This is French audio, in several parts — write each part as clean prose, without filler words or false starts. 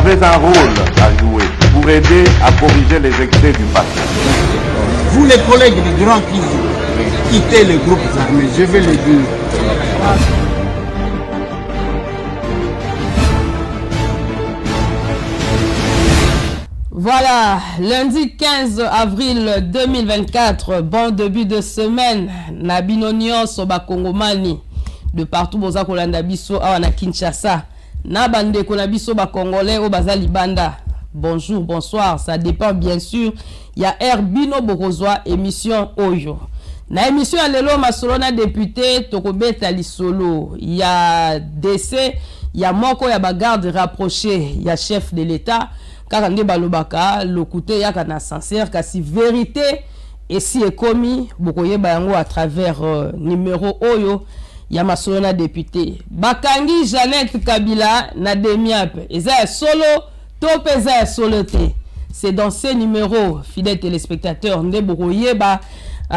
avez un rôle à jouer pour aider à corriger les excès du passé. Vous les collègues des grands qui quittez les groupes armés, je vais le dire. Voilà, lundi 15 avril 2024, bon début de semaine, Nabino Nyonso Bakongomani, de partout boza kolanda biso awa na Kinshasa, na bande konabiso ba Congolais au bazali banda. Bonjour, bonsoir, ça dépend bien sûr. Il y a Herbino Bokozwa, émission Oyo. Na émission Alelo Masolona député, Tokobeta Lisolo. Il y a DC, il y a Moko, il y a Bagarde rapproché, il y a chef de l'État. Karande balobaka le côté ya kana sincère kasi vérité et si est commis bokoye bayango à travers numéro oyo ya masolona député bakangi Jeannette Kabila na demiap eza solo top eza solo te. C'est dans ces numéros fidèles téléspectateurs nde bokoye ba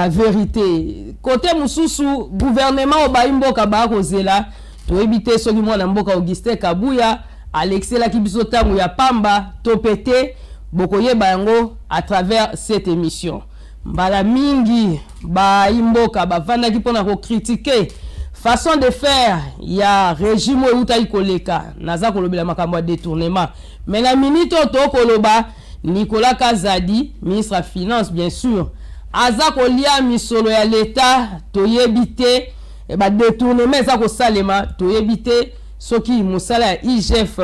vérité côté mususu gouvernement obaimboka ba kozela to ebité soki mwana mboka Augustin Kabuya Alexis Lakibiso tangu ya pamba topete bokoye bayango à travers cette émission. Mbala mingi ba imboka ba vanda ki pona ko critiquer façon de faire ya régime outa ikoleka naza kolobela makambo ya détournement mais la minute to koloba Nicolas Kazadi ministre de finance bien sûr aza kolia misolo ya l'état toyebite e ba détournement za ko salema toyebite Soki Moussala IGF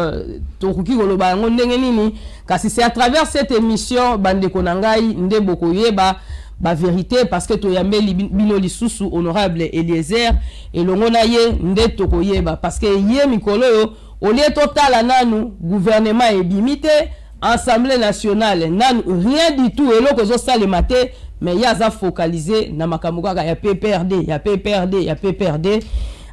Tokuki Goloba ndenge nini kasi c'est à travers cette émission bande konangai nde bokoyeba ba vérité parce que toyambe bino lisusu honorable Eliezer et longona ye nde tokoyeba parce que ye mikolo yo olie total nanu gouvernement ebimité assemblée nationale nanu rien du tout eloko zo salemate mais yaza focalisé na makambo kaka ya PPRD ya PPRD ya PPRD.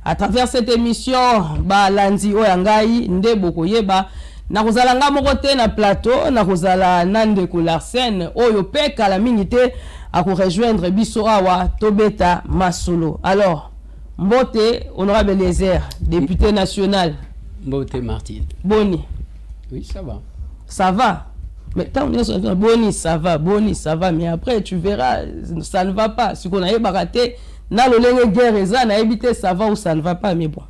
À travers cette émission, ba lundi oyangai nde bokoyeba na kozala nga moko te na plateau na kozala nande Larsen oyo peka la minute à rejoindre biso awa tobeta masolo. Alors, Mbote honorable Eliezer, député national. Mbote Martine. Boni. Oui, ça va. Ça va. Mais tant Boni, ça va, mais après tu verras, ça ne va pas. Si on a baraté na lolenge guerre eza na éviter ça va ou ça ne va pas mais bon.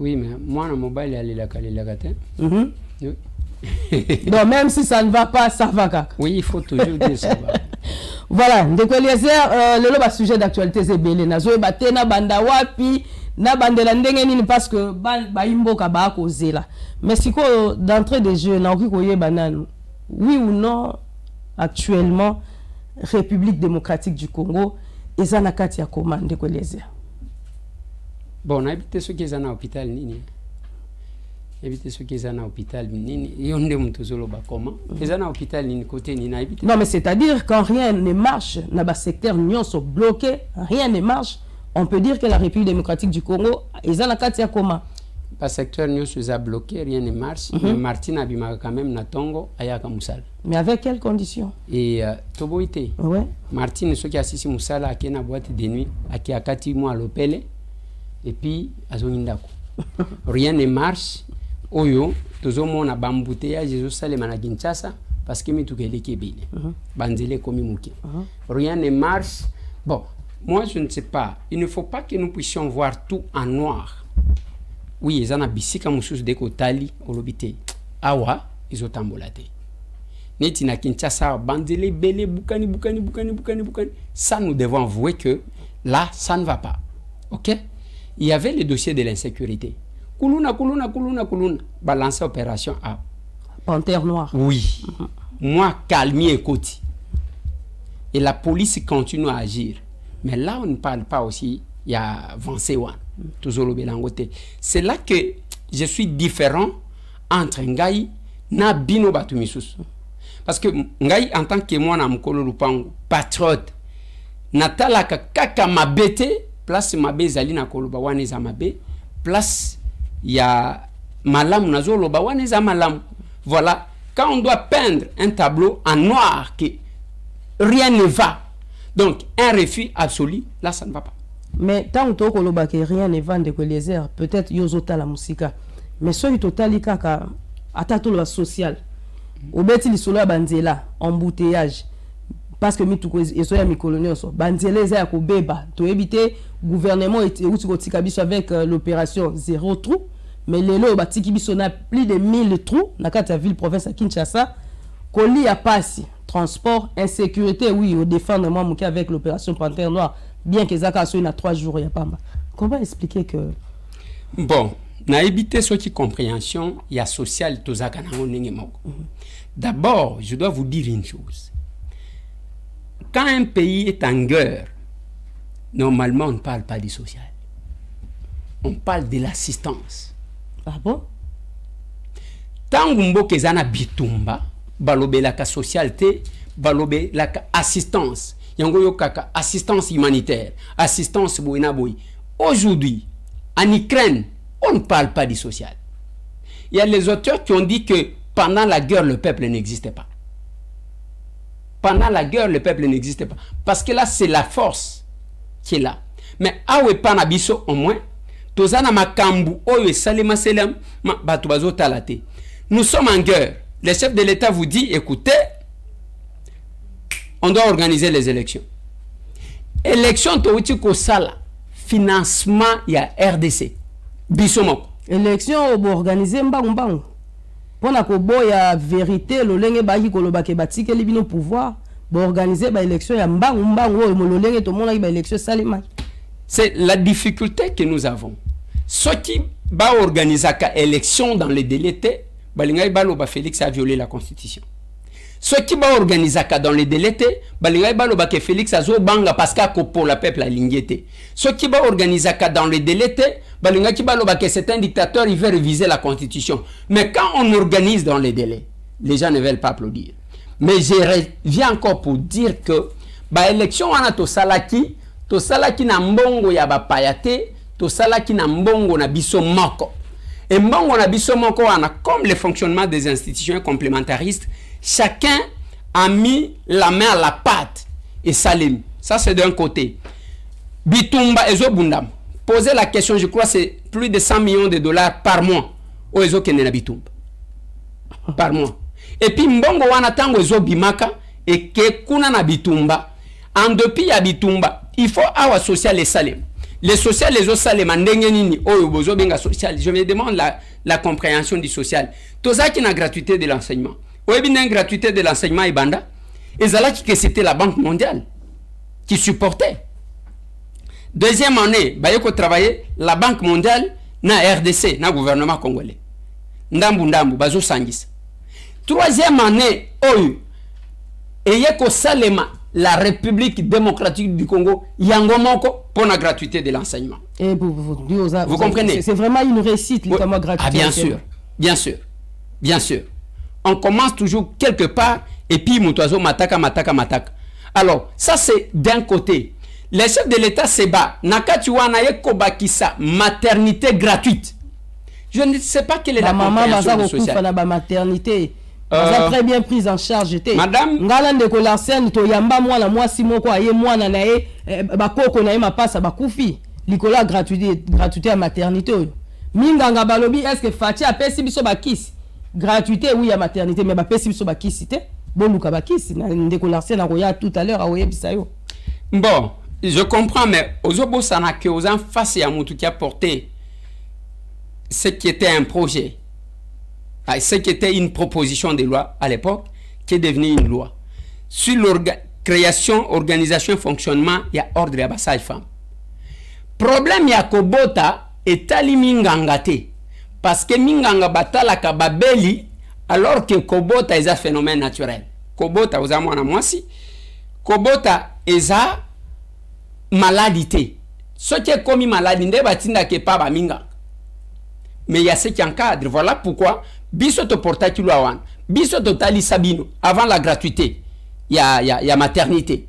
Oui mais moi na mobile aller la kate. Oui. Donc même si ça ne va pas ça va kaka. Oui, il faut toujours dire ça va. Voilà, ndeko Eliezer lelo ba sujet d'actualité zebele nazo ba tena banda wapi na bandela ndenge nini parce que ba imboka ba kozela. Mais siko d'entrée des jeux na oki koyeba nanu. Oui ou non actuellement République démocratique du Congo ezana kati ya commande ko Eliezer. Bon, on a habité ceux qui sont à l'hôpital nini. Habité ceux qui sont à l'hôpital nini. Yonde mutozolo ba comment. Ils sont à l'hôpital nini côté nini habité. Non mais c'est-à-dire quand rien ne marche, na ba secteur nyonso bloqué, rien ne marche, on peut dire que la République démocratique du Congo ezana kati ya comment. Pas secteur nyonso est bloqué, rien ne marche. Mais Martine abima quand même na Tongo ayaka musala. Mais avec quelles conditions? Et Toboité. Ouais. Martine, ceux qui assistent Moussala, qui est dans la boîte de nuit, qui a 4 mois à l'opélé, et puis à Zonindako. Rien ne marche. Oyo, tout le monde a bambouteillage, Jésus Salem à Kinshasa, parce que tout est kébile. Banzele comme Mouké. Rien ne marche. Bon, moi je ne sais pas. Il ne faut pas que nous puissions voir tout en noir. Oui, ils en ont bisika moussous de Kotali, au lobité. Awa, ils ont tambolate. Neti na Kinshasa, bandele, belé, boukani. Ça, nous devons avouer que là, ça ne va pas. Ok? Il y avait le dossier de l'insécurité. Kuluna. Balancer opération à Panthère Noire. Oui. Moi, calmier et Koti. Et la police continue à agir. Mais là, on ne parle pas aussi. Il y a Vansewan. Toujours le Bélangote. C'est là que je suis différent entre Ngaï na Bino Batumisus. Parce que Ngaï, en tant que moi, na mukolo lupango, patriote, natala kaka mabete, place mabe zali na koloba wane za mabe, place ya malam nazo loba wane za malam. Voilà, quand on doit peindre un tableau en noir que rien ne va, donc un refus absolu, là ça ne va pas. Mais tant que rien ne va de Eliezer, peut-être yozota la musique. Mais ce qui totali kaka ata to le social obeti lisolo ya banzela embouteillage parce que mituko eso ya mikolonio so banzela eza ya kobeba to ebite gouvernement et uti kotika biso avec l'opération zéro trou mais lelo batiki biso na plus de 1000 trous na kati ya ville province à Kinshasa koli ya pasi transport insécurité oui au défendre moi muki avec l'opération Panthère Noire bien que zaka so na 3 jours ya pamba. Comment expliquer que bon na éviter ce qui compréhension il y a social tozaka na ndenge moko. D'abord, je dois vous dire une chose. Quand un pays est en guerre, normalement on ne parle pas du social. On parle de l'assistance. Ah bon? Tangu mboke zana bitumba, balobelaka socialité, balobelaka assistance. Yango yokaka assistance humanitaire, assistance boina boy. Aujourd'hui, en Ukraine, on ne parle pas du social. Il y a les auteurs qui ont dit que pendant la guerre, le peuple n'existait pas. Pendant la guerre, le peuple n'existait pas. Parce que là, c'est la force qui est là. Mais awe panabiso au moins, tozana makambu oyo salema selam batu bazo talate. Nous sommes en guerre. Le chef de l'État vous dit, écoutez, on doit organiser les élections. Élection touti ko sala financement ya RDC. Bisomoko. Élection organisée mbangu. Pour la koboya vérité lolenge baki kolobake batike libino pouvoir bo organiser ba élection ya mbangu mololenge to mona ba élection salima. C'est la difficulté que nous avons. Ceux qui ba organiser ka élection dans les délais balingai baloba Félix a violé la constitution. Ceux qui ba organiser ka dans les délais balingai baloba que Félix a zo banga parce que pour la peuple a lingete. Ceux qui ba organiser ka dans les délais balinga ki baloba que c'est un dictateur, il veut réviser la constitution. Mais quand on organise dans les délais, les gens ne veulent pas applaudir. Mais je reviens encore pour dire que ba élection wana to salaki na mbongo ya ba payate, to salaki na mbongo na biso moko. Et mbongo na biso moko wana, comme le fonctionnement des institutions complémentaristes, chacun a mis la main à la pâte et salim. Ça c'est d'un côté. Bitumba ezo bundam. Poser la question, je crois, c'est plus de 100 millions de dollars par mois au Ezo Kenena Bitumba. Par mois. Et puis, mbongo wana tango Ezo Bimaka et que kuna na Bitumba, en dépit ya Bitumba, il faut avoir social les salem. Les social, les autres salem, nini, bozo benga social. Je me demande la compréhension du social. Tout ça qui n'a gratuité de l'enseignement. Ou bien gratuité de l'enseignement et banda. Et ça là que c'était la Banque mondiale qui supportait. Deuxième année, bayeko travailler la Banque mondiale na RDC, na gouvernement congolais. Ndambu bazo sangisa. Troisième année, oyu eyeko salema la République démocratique du Congo yangomoko pour la gratuité de l'enseignement. Et vous comprenez? C'est vraiment une réussite la gratuité. Ah bien sûr, bien sûr. Bien sûr. On commence toujours quelque part et puis mutoazo mataka. Alors, ça c'est d'un côté. Les chefs de l'État se battent. Nakatuana yekobakisa maternité gratuite. Je ne sais pas quelle est la compréhension du social. Maman maternité. Très bien prise en charge. Madame. Ngala ndeko l'ancienne to yamba mwana mwasi moko aye mwana na ye bakoko na ye mapasa bakufi. Likola gratuité à maternité. Minganga balobi est-ce que Fati a pesi biso bakisi? Gratuité oui à maternité mais ba pesi biso bakisi te. Boluka bakisi ndeko l'ancienne akoya tout à l'heure aoye bisayo. Bon. Je comprends, mais Ozobo Sanake, aux en face et à Moutou qui a porté ce qui était un projet, ce qui était une proposition de loi à l'époque, qui est devenue une loi. Sur création, organisation, fonctionnement, il y a ordre et abassage femme. Problème, il y a Kobota et Tali Mingangate. Parce que Minganga Batala Kababeli, alors que Kobota est un phénomène naturel. Kobota, vous avez moi si. Kobota est un maladité. Ce qui est commis maladie, ne batinda ke pas baminga. Mais il y a ce qui encadre. Voilà pourquoi biso to porta kilo awan. Biso to tali sabino avant la gratuité. Il y a maternité.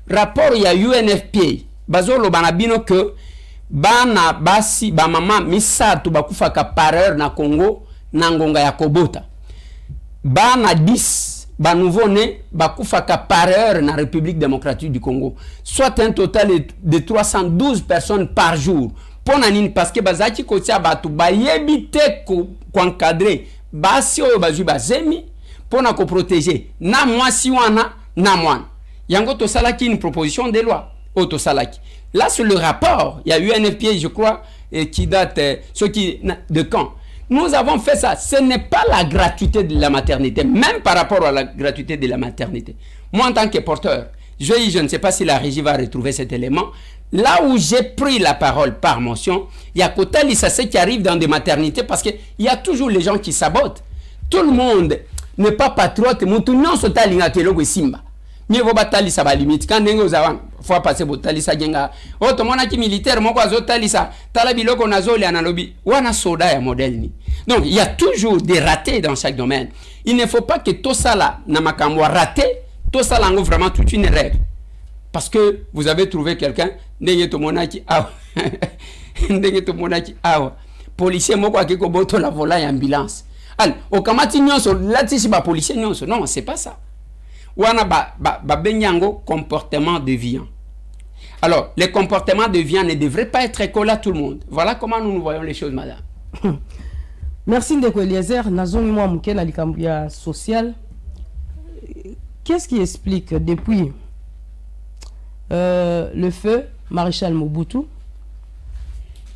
Rapport il y a UNFPA. Bazolo banabino que bana basi ba mama misatu bakufaka par heure na Congo na ngonga ya Kobota. Bana 10 ba nouveau-né bakufaka par heure na République démocratique du Congo, soit un total de 312 personnes par jour. Parce que bazaki kotia batu ba yebite ko encadrer basi oyo bazui bazemi pona ko protéger na mwasi wana na mwana yango to salaki une proposition de loi auto salaki. Là sur le rapport il y a eu un UNFPA je crois qui date de quand nous avons fait ça. Ce n'est pas la gratuité de la maternité, même par rapport à la gratuité de la maternité. Moi en tant que porteur, je ne sais pas si la régie va retrouver cet élément. Là où j'ai pris la parole par mention, il y a Kota Lissase qui arrive dans des maternités parce qu'il y a toujours les gens qui sabotent. Tout le monde n'est pas patriote. Moutounion sota lingatelo simba. Mieux vaut batali sa limite. Quand nengo zawan, faut passer botali sa genga. Oh, to mona ki militaire, moko azotali sa. Talabiloko nazoli analobi. Wana soda ya modèle ni. Donc, il y a toujours des ratés dans chaque domaine. Il ne faut pas que tout ça là, namakamwa raté, tout ça là, vraiment toute une règle. Parce que vous avez trouvé quelqu'un, ndenge to monaki awa. Ndenge to monaki awa. Policier moko akiko boto la vola ya ambulance. Al, okamati nyonso, latishi ba policier nyonso. Non, c'est pas ça. Wana ba benyango comportement déviant. Alors, les comportements déviants ne devraient pas être écolés à tout le monde. Voilà comment nous voyons les choses, madame. Merci Ndeko Eliezer. Nazongi mwa muke na likambo ya social. Qu'est-ce qui explique depuis le feu Maréchal Mobutu,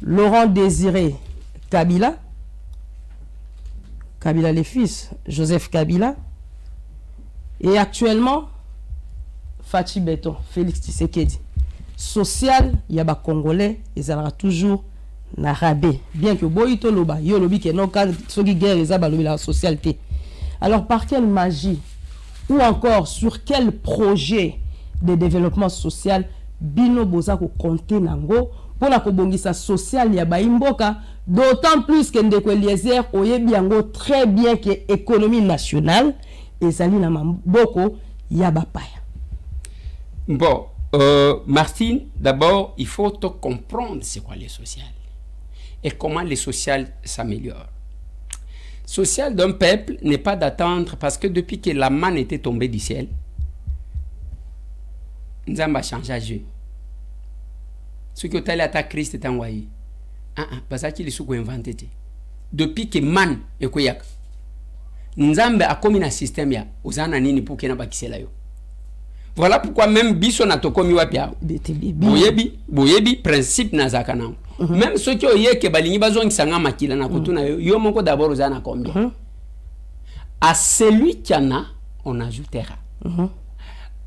Laurent Désiré Kabila, Kabila les fils, Joseph Kabila, et actuellement Fachi Beton, Félix Tshisekedi. Social, il y a des Congolais, ils aura toujours na rabais. Bien que boito loba, yo lobi que non quand ceux qui guerre les abalobi la socialité. Alors par quelle magie ou encore sur quel projet de développement social bino boza ko compter nango pour la kobongisa social ya baimboka, d'autant plus que Ndeko Eliezer oyebi yango très bien que économie nationale ezali na maboko ya bapaya. Bon, Martine, d'abord, il faut te comprendre c'est quoi les sociales et comment les sociales s'améliorent. Social d'un peuple n'est pas d'attendre parce que depuis que la manne était tombée du ciel, nous avons changé de jeu. Ce que tu as à Christ est envoyé. Parce qu'il est inventé. Depuis que man est koyak, nous avons commis un système ya aux ananini pour qu'il n'y ait pas de. Voilà pourquoi même biso na tokomi wapia. Boyebi principe na zakana. Même ceux qui ont que balingi bazong sanga makila na kutuna yo moko d'abord aux ana combien. À celui qui en a, on ajoutera.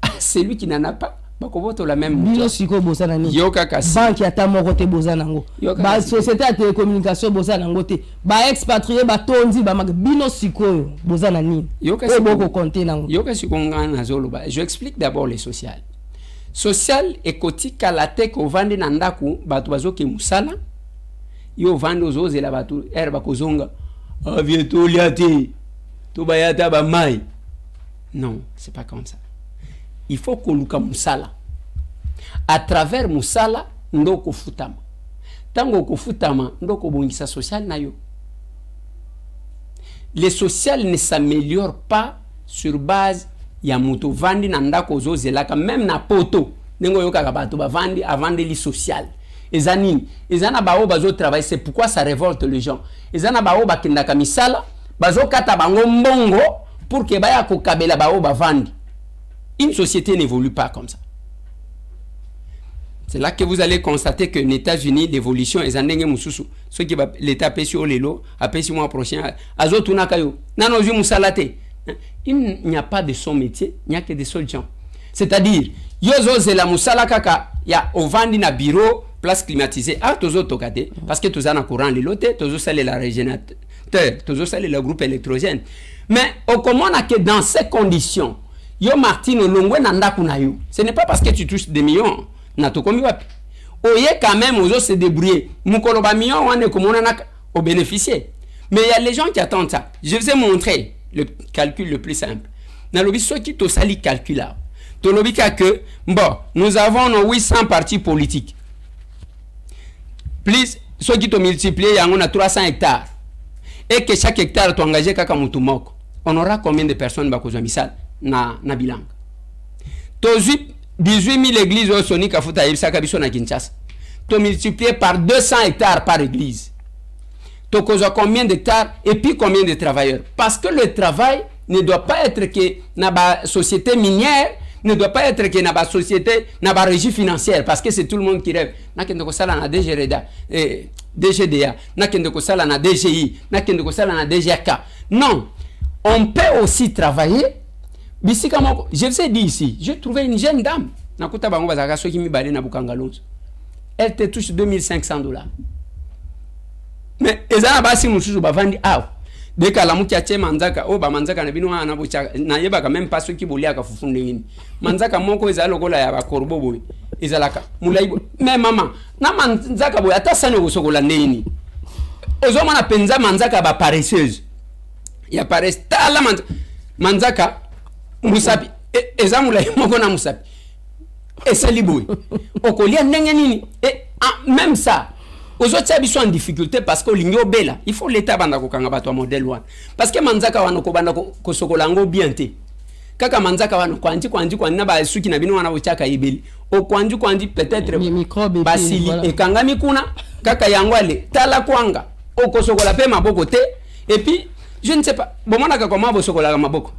À celui qui n'en a pas, bakovoto la même. Bilo siko bosana ni. Yoka kasi. Banque ya ta moko te bosana ngo. Ba société de télécommunication bosana ngo te. Ba expatrié ba tondi ba mag bino siko bosana ni. Yoka siko compter nango. Yoka siko ngana zolo ba. Je explique d'abord les sociales. Social ekotika la teke ovandi na ndaku batu bazoke musala. Yo vandi ozoze la batu erba kozonga. Avieto liati. To bayata ba mai. Non, c'est pas comme ça. Il faut que luka musala. À travers musala, ndoko futama. Tango ko futama, ndoko bongisa social na yo. Les sociales ne s'améliorent pas sur base ya muto vandi na ndako zozelaka même na poto. Nengo yoka bato ba vandi avant de li social. Ezanini, ezana bao bazo travail, c'est pourquoi ça révolte les gens. Ezana bao bakendaka misala, bazo kata bango mbongo pour que baya ko kabela bao ba vandi. Une société n'évolue pas comme ça. C'est là que vous allez constater que les États-Unis, l'évolution est en train ce qui va l'État pêche au lelo, à pêche mois prochain, azotunakayo. Nanozu musalate. Il n'y a pas de son métier, il n'y a que des seuls gens. C'est-à-dire, yozo zela musala kaka, ya ovandi na bureau, place climatisée, ah tozo tokate, parce que tozo na courant lilote, tozo sale la régénérateur, tozo sale le groupe électrogène. Mais au comment on a que dans ces conditions, yo Martine longwe nanda kuna yo. Ce n'est pas parce que tu touches des millions na to komi wapi. Oye quand même ozo se débrouiller. Mukolo ba millions wane ko monana au bénéficier. Mais il y a les gens qui attendent ça. Je vous ai montré le calcul le plus simple. Na lobi so qui to sali calcula. To lobi ka que bon, nous avons nos 800 partis politiques. Plus ceux qui to multiplier yango na 300 hectares. Et que chaque hectare to engagé kaka mutu moko. On aura combien de personnes ba kozwa misal? Na bilanga. Tozi 18 000 églises au Soni Kafuta Ibsa Kabiso na Kinshasa. To multiplié par 200 hectares par église. tokozwa combien d'hectares et puis combien de travailleurs. Parce que le travail ne doit pas être que dans la société minière, ne doit pas être que dans la société, dans la régie financière, parce que c'est tout le monde qui rêve. Nakende ko sala na DGRDA, DGDA, nakende ko sala na DGI, nakende ko sala na DGK. Non, on peut aussi travailler. Je vous ai dit ici, j'ai trouvé une jeune dame. Nakuta bango bazaka soki mi bale na Bukangalonzo. Elle te touche $2500. Mais ezana basi mususu bavandi aw. Deka la muki ache manzaka o ba manzaka na bino na bocha na yeba ka même pas ceux qui bolia ka fufunde ngini. Manzaka moko ezala lokola ya ba korbo boy. Ezalaka mulai mais maman na manzaka boy ata sane gosokola neni. Ozo mana penza manzaka ba paresseuse. Ya paresse tala manzaka musapi eza mulai moko na musapi. Et c'est liboui. Et même ça, aux autres ils sont en difficulté parce que l'ingio bela. Il faut l'État banda ko kanga bato modèle one. Parce que manzaka wano ko banda ko sokolango bien te. Kaka manzaka wano kwanji na ba suki na bino wana bochaka ibeli. O kwanji peut-être microbe basili et kanga mikuna kaka yangwale tala kwanga. O ko sokola pe maboko te et puis je ne sais pas. Bomona ka comment bo sokola maboko.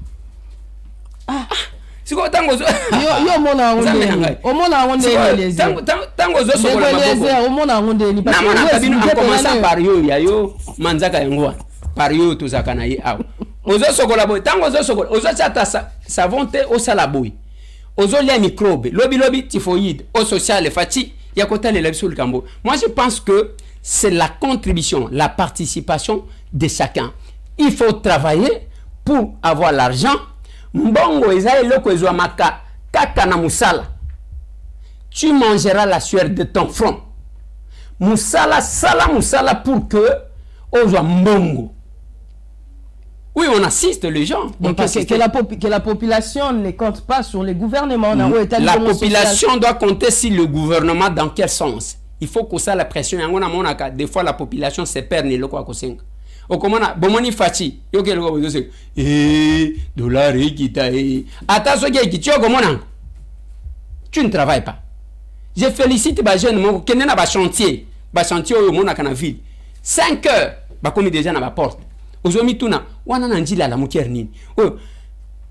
Siko tango zo yo mona onde o mona onde les tango zo sokola maboko o mona onde ni parce que tabino en commençant par yo ya yo manzaka yango par yo to zakana yi aw ozo sokola boy tango zo sokola ozo chata savonte o sala boy ozo lia microbe lobi typhoïde au social fati ya kota le sur le cambo. Moi je pense que c'est la contribution, la participation de chacun. Il faut travailler pour avoir l'argent. Mbongo eza eloko ezwa maka kaka na musala. Tu mangeras la sueur de ton front. Musala pour que ozwa mbongo. Oui, on assiste les gens. Que la population ne compte pas sur les gouvernements. La population doit compter sur le gouvernement dans quel sens? Il faut que ça la pression. Des fois la population se perd ni loko akosenga. O komona bomoni fachi yoke loko bozose dollar ekita ataso ke kitio komona tu ne travailles pas. Je félicite ba jeune moko kende na ba chantier oyo mona kana ville 5 heures ba komi déjà na ba porte ozomi tuna wana na njila la mukier nini oyo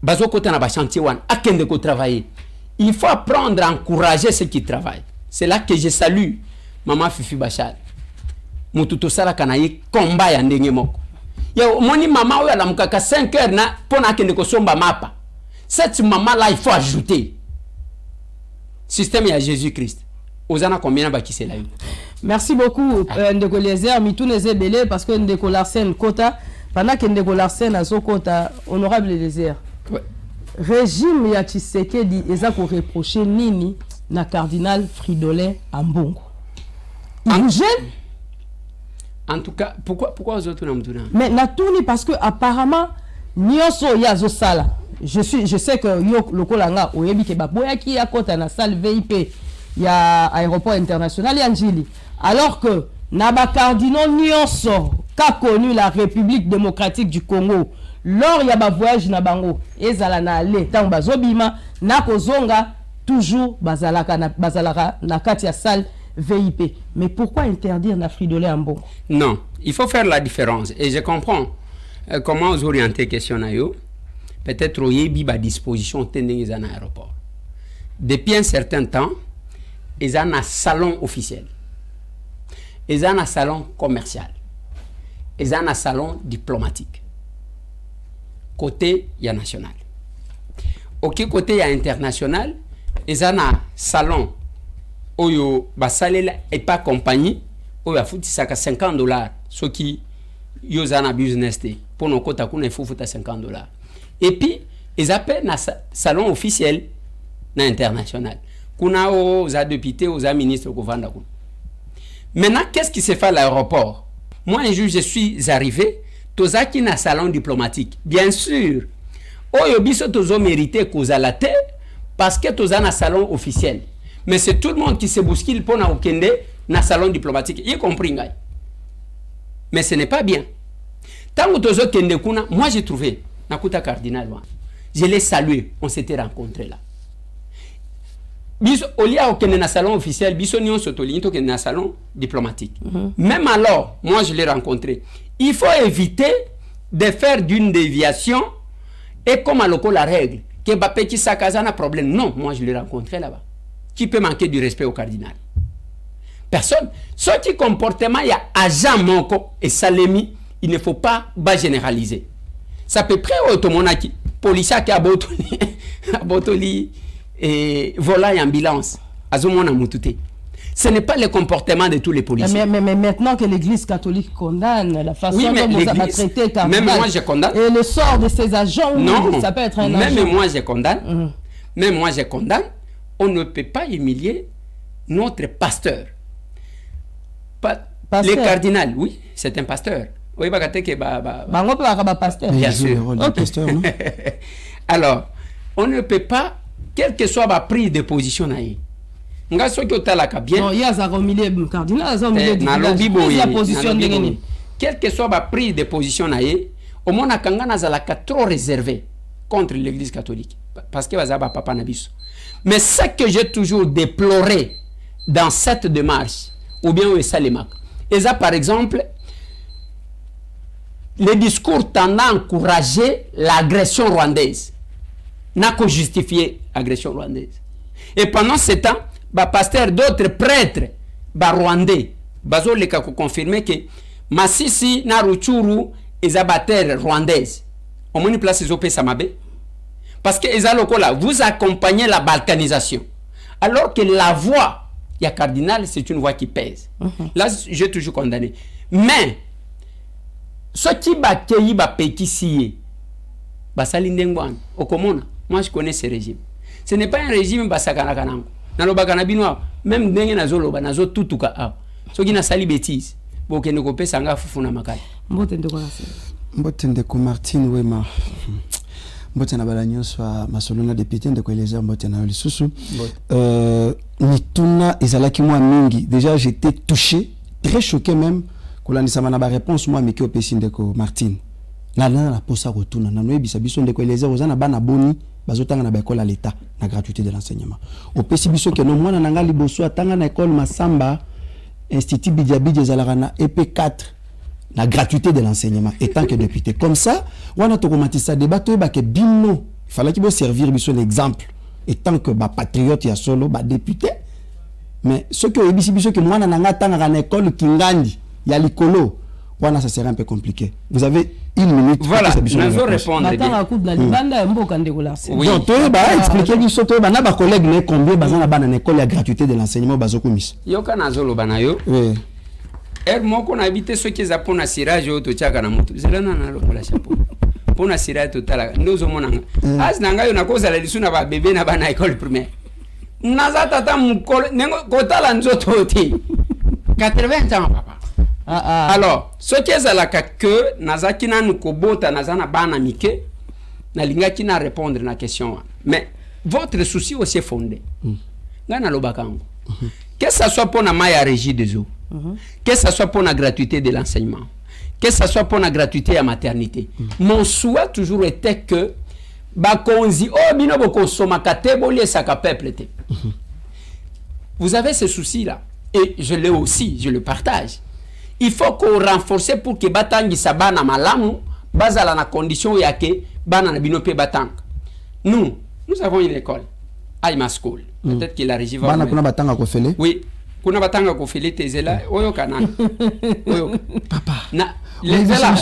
bazo kota na ba chantier wana akende ko travailler. Il faut apprendre à encourager ceux qui travaillent. C'est là que je salue maman Fifi Bachar. Mututo sala kanayi komba ya ndenge moko. Ya moni mama oyo la mukaka 5 heures na pona kende ko somba mapa. Cette maman là il faut ajouter système ya Jésus-Christ. Ozana combien ba kisela yo. Merci beaucoup Ndeko Lézer Mituneze belé parce que Ndeko Larsen Kota pendant que Ndeko Larsen azo Kota honorable Lézer. Ouais. Régime ya Tshisekedi eza ko reprocher nini na cardinal Fridolin Ambongo. Il gêne. En tout cas, pourquoi aux autres n'amtouna? Mais natuni parce que apparemment nyoso yazo sala. Je sais que yo lokolanga oyebi ke baboya ki ya kota na salle VIP ya aéroport international ya Njili. Alors que naba cardinal nyoso qu'a connu la République démocratique du Congo lors ya ba voyage na bango ezala na ale tant bazobima na kozonga toujours bazalaka na kati ya salle VIP. Mais pourquoi interdire la Fridolin Ambongo? Non, il faut faire la différence. Et je comprends comment vous orientez question na yo. Peut-être au yebi ba disposition tendez à l'aéroport. Depuis un certain temps, ils ont un salon officiel. Ils ont un salon commercial. Ils ont un salon diplomatique. Côté il y a national. Ok, côté il y a international, ils ont un salon oyo basalela et pas compagnie oyo afuti saka $50 ce qui yo zana business te pour nos kota kuna il faut futa $50 et puis ils appellent na salon officiel na international kuna o za député aux ministres ko vanda kuna. Maintenant qu'est-ce qui se fait à l'aéroport? Moi un jour je suis arrivé tozaki na salon diplomatique bien sûr oyo biso tozo mérité kozala te parce que tozana salon officiel. Mais c'est tout le monde qui se bouscule pour na okende na salon diplomatique. Y compris ngai. Mais ce n'est pas bien. Tant que tozo kende kuna, moi j'ai trouvé nakuta cardinal. Je l'ai salué, on s'était rencontrés là. biso olia okende na salon officiel biso nyonso tolingi tokende na salon diplomatique. Même alors, moi je l'ai rencontré. Il faut éviter de faire d'une déviation et comme à l'oko la règle que Mbappé qui s'akazana problème. Non, moi je l'ai rencontré là-bas. Qui peut manquer du respect au cardinal? Personne. Ce qui comportement il y a agent moko et salemi, il ne faut pas généraliser. Ça peut près automonaki police qui a botoli et volant et ambulance. Azomona mutute. Ce n'est pas le comportement de tous les policiers. Mais maintenant que l'Église catholique condamne la façon dont vous avez traité cardinal, même moi je condamne. Et le sort de ces agents, non, ça peut être un même agent. moi je condamne. Même moi je condamne. On ne peut pas humilier notre pasteur. Le cardinal, oui, c'est un pasteur. Oui, pasteur. Bien sûr. Pasteur, non? Alors, on ne peut pas, quelle que soit ma prise de position, non, il y a un milieu cardinal, quelle que soit ma prise de position, au moins, on a trop réservé contre l'Église catholique. Parce que papa Nabiso. Mais ce que j'ai toujours déploré dans cette démarche, ou bien au Salemak, et ça, par exemple, les discours tendant à encourager l'agression rwandaise n'a qu'à justifier l'agression rwandaise. Et pendant ce temps, pasteur d'autres prêtres rwandais les cas confirmer que Masisi na Ruchuru est abatteur rwandaise. Au moins une place ils ont payé Samabe parce que vous accompagnez la balkanisation alors que la voix il y a cardinal c'est une voix qui pèse. Là j'ai toujours condamné. Mais ce qui bakei petit basalindengwan okomona moi je connais ce régime. Ce n'est pas un régime basakana kanango. Nalobaka na bino même ndenge nazoloba nazotutuka a. Soki na sali bêtise. Bokende ko pesa nga fufuna makali. Mbote ndeko Martine Wema. Mbote na bala nyonso masolona député ndeko Eliezer mbote na lisusu. Nituna ezalaki moi mingi. Déjà j'étais touché, très choqué même kolandisama na ba réponse moi meki opesi ndeko Martine. La posa rotuna na noyebisa biso ndeko Eliezer ozana bana boni bazotanga na ba école à l'état na gratuité de l'enseignement. Opesi biso ke no mwana nanga liboso atanga na école Masamba Institut Bidiabidi ezalaka na EP4 la gratuité de l'enseignement étant que député. Comme ça, on a automatisé débat que bino, il fallait qu'il servir un exemple étant que ba patriote ya solo ba député. Mais ce que ebisi que moi na tanga na école Kingandi ya likolo, wana ça serait un peu compliqué. Vous avez une minute. Voilà, nous allons répondre. Oui. Donc toi ba expliquer biso to ba na ba collègue ne combien bazan na ba na école ya gratuité de l'enseignement bazoko mis. Yo kana zolo banayo. Oui. Moko na habité ceux qui zapona sirage au tochaka na mutu. Zelana na lokola chapeau. Pona sirage totala. Ndozo monanga. Az nanga yo na koza la lisuna ba bébé na ba na école primaire. Nazata ta mukolo nengo kotala nzoto oti. 80 ans papa. Alors, ce qui est à la que nazaki na nukobota nazana bana mike na lingaki na répondre na question. Mais votre souci aussi est fondé. Ngana lobakango. Que ça soit pour la maille à régie des eaux, que ça soit pour la gratuité de l'enseignement, que ça soit pour la gratuité à la maternité. Mon souhait toujours était que bakonzi oh bino boko somakate bolie saka peuple. Vous avez ce souci là et je l'ai aussi, je le partage. Il faut qu'on renforce pour que batangi sabana malamu bazala na condition yake bana na bino pe batang. Nous avons une école, Aima School. Peut-être que la régie va. Bana kuna batanga ko fele. Oui, kuna batanga ko fele tezela oyo kanana. Oyo papa. Na les la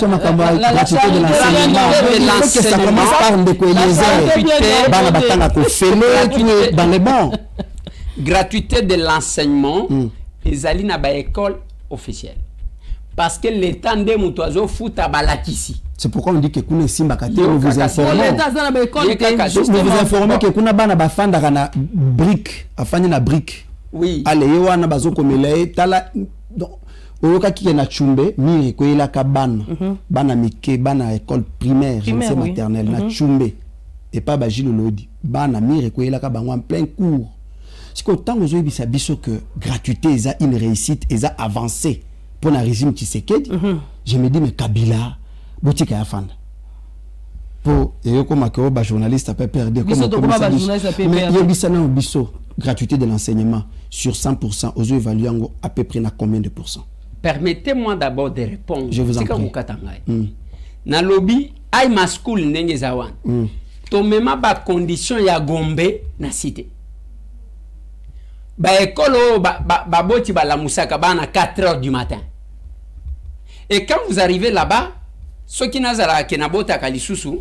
gratuité de l'enseignement. Ça commence par ndeko Eliezer. Bana batanga ko fele dans les bons. Gratuité de l'enseignement ezali na ba école officielle. Parce que l'État de Moutouazo fout à Balakisi. C'est pourquoi on dit que Kuna Simba Kate, vous vous informez. Vous vous informez que Kuna Bana Bafanda na brique, afani na brique. Oui. Allez, Yoana Bazoko Mele, Tala. Oyoka qui na chumbe, mire ko ila ka bana. Bana mike, bana école primaire, je sais maternelle, na chumbe. Et pas Bajilo Lodi. Bana mire ko ila ka bango en plein cours. C'est qu'autant vous avez bisa biso que gratuité, ils a une réussite, ils a avancé. Pour le régime Tshisekedi, je me dis, mais Kabila, boutique à Fanda. Pour, et comme un journaliste a pas perdu, comme mais il y a un bisso. gratuité de l'enseignement sur 100%, aux évalués à peu près à combien de pourcents? Permettez-moi d'abord de répondre. Je vous en prie. Na lobby, aïma school nenge zawan. To mema ba condition ya gombe na cité. Ba école ba boti ba la musaka ba na 4 heures du matin. Et quand vous arrivez là-bas, ceux qui n'azala ke na bota kalisusu,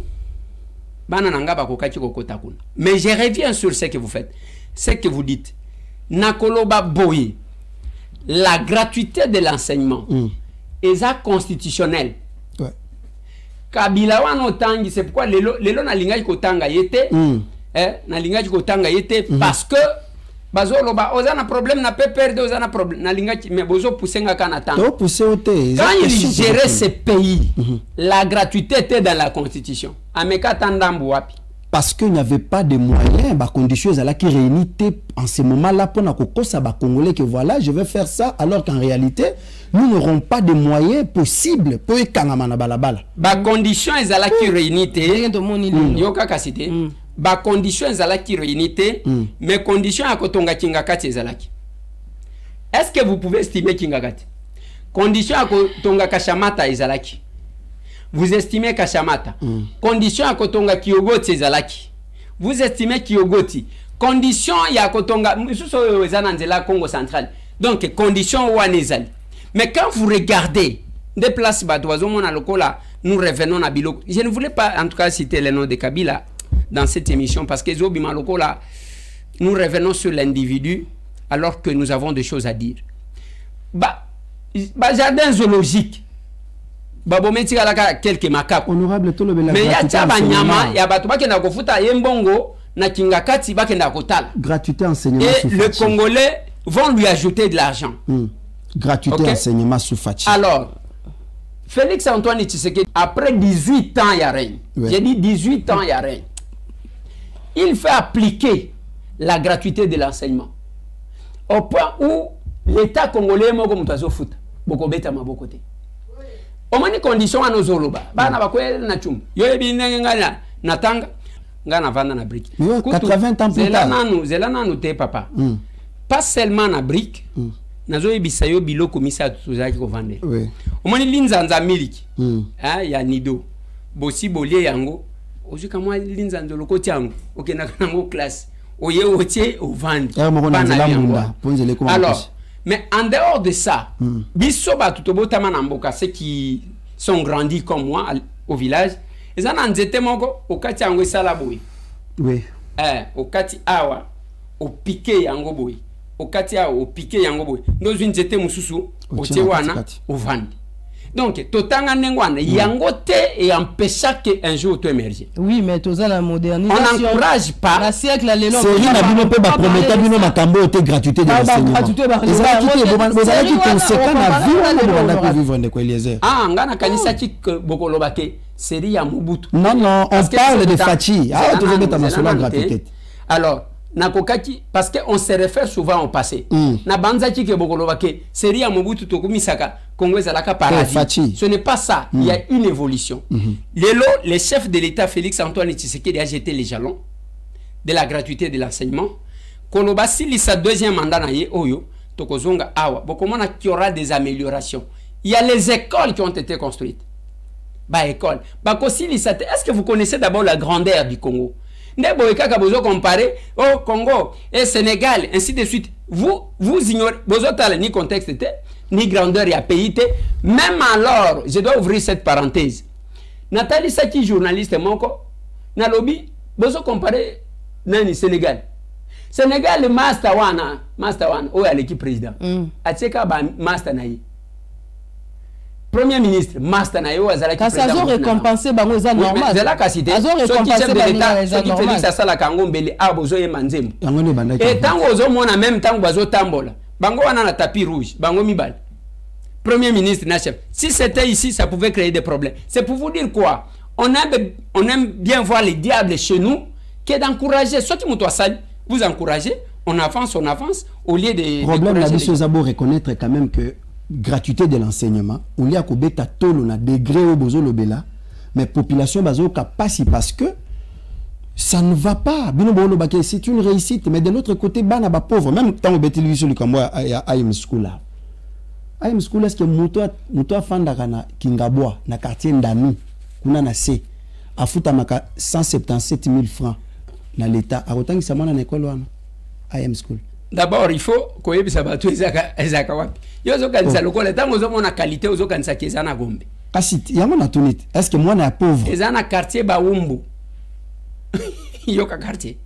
bana nanga ba kokaki kokota kuna. Mais je reviens sur ce que vous faites. Ce que vous dites. Nakoloba boye. La gratuité de l'enseignement est constitutionnelle. Ouais. Kabila wano tangi, c'est pourquoi lelo na lingaji kotanga yete, na lingaji kotanga yete, parce que bazo loba ozana problème na peut perdre ozana problème na lingaji mais bozo poussenga kana tanga. To pousser au thé. Quand il gérait ce pays, la gratuité était dans la constitution. Ameka tandambu wapi. Parce qu'il n'y avait pas de moyens, bah conditions à la qui réunité en ce moment-là pour na kokosa ba congolais que voilà, je vais faire ça alors qu'en réalité, nous n'aurons pas de moyens possibles pour ekangamana balabala. Ba conditions à la qui réunité, yoka kasite. Ba conditions à la qui réunité, mais conditions à kotonga kingakati ezalaki. Est-ce que vous pouvez estimer kingakati? Conditions à kotonga kashamata ezalaki. Vous estimez Kashamata. Condition à Kotonga Kyogoti ezalaki. Vous estimez Kyogoti. Condition ya Kotonga mususo ezananzela Congo central. Donc condition wanezali. Mais quand vous regardez des places badoiso mona lokola, nous revenons à Biloko. Je ne voulais pas en tout cas citer le nom de Kabila dans cette émission parce que Zobima lokola, nous revenons sur l'individu alors que nous avons des choses à dire. Bah jardin zoologique. Babo metika laka quelques macaques. Honorable tout le bel. Mais ya taba nyama ya batu bakenda kofuta yembongo na kingakati bakenda kotala. Gratuité enseignement sous Fachi. Et les Congolais vont lui ajouter de l'argent. Gratuité enseignement sous Fachi. Alors Félix Antoine Tshisekedi après 18 ans il règne. J'ai dit 18 ans il règne. Il fait appliquer la gratuité de l'enseignement au point où l'État congolais moko mutazo futa boko beta mabokote. Au moins les conditions à nos zoloba. Bana bakwele na chum. Yo ebi ngana natanga ngana vanda na brique. 80 ans plus tard. Zela nanu te papa. Pas seulement na brique. Nazo ebisa yo biloko misa tuzaki ko vendre. Oui. Au moins linzanza miliki. Ah ya nido. Bosi bolie yango. Ozuka moi linzanza lokoti yango. Okena kanango classe. Oye otie o vendre. Alors mais en dehors de ça, bisoba tutobo tamana ceux qui sont grandis comme moi au village, ils en nzete moko au kati yango sala boy. Oui. Au kati awa au piqué yango boy. Au kati awa au piqué yango boy. Dans une nzete mususu au tewana au vandi. Donc totanga nengwana yango te et empêcha que un jour tu émerger. Oui, mais tout ça la modernisation. On n'encourage pas. La siècle la lélo. C'est rien à bino pe ba promettre bino makambo te gratuité de l'enseignement. Vous allez qui conséquent na vivre de quoi Eliezer. Ah, ngana kanisa ki bokolo bake. Série ya Mobutu. Non, on parle de Fachi. Ah, tu veux mettre ma sola gratuité. Alors, nakokaki parce que on se réfère souvent au passé. Na banzaki ke bokolo bake. Série ya Mobutu tokumisaka Congo ezalaka paradis. Ce n'est pas ça. Il y a une évolution. Le chef de l'État Félix Antoine Tshisekedi a jeté les jalons de la gratuité de l'enseignement. Koloba si sa deuxième mandat na ye oyo tokozonga awa. Bokomona qu'il y aura des améliorations. Il y a les écoles qui ont été construites. Bah école. Bah est-ce que vous connaissez d'abord la grandeur du Congo? Nebo ekaka bozo comparer au Congo et Sénégal ainsi de suite. Vous ignorez bozo tala ni contexte ni grandeur et pays. Même alors, je dois ouvrir cette parenthèse. Nathalie Saki, journaliste, moko, na lobby, bozo comparer nani Sénégal. Sénégal, le master one, ou à l'équipe président. Atseka ba master naï. Premier ministre, master naï ou à l'équipe président. Kasazo récompensé bango za normal. C'est la casité. Azo récompensé l'État, ceux qui Félix Asala Kango mbele a bozo ye manzemu. Et tant ozo mona même tant bozo tambola. Bango wana na tapis rouge, bango mibal. Premier ministre, chef. Si c'était ici, ça pouvait créer des problèmes. C'est pour vous dire quoi? On aime bien voir les diables chez nous, que d'encourager. Soit qui vous encouragez, on avance, au lieu de... Le problème, la mission Zabo reconnaître quand même que gratuité de l'enseignement, on y a kobeta tolo na degré au bozo lobela, mais population bazo kapasi parce que ça ne va pas. C'est une réussite, mais de l'autre côté, bana ba pauvre. Même tant que Betty sur le Cambois à IM School là. IM School est-ce que muto fanda kana Kingabwa na quartier Ndami kuna na C afuta maka 177 000 francs na l'état. A autant que ça mona na école wana IM School. D'abord, il faut qu'on ait sa bateau ezaka wapi. Yo zo kanisa lokola tango zo mona qualité ozo kanisa kezana gombe. Kasi yango na tunit. Est-ce que moi na pauvre? Ezana quartier Baumbu. Yoka quartier.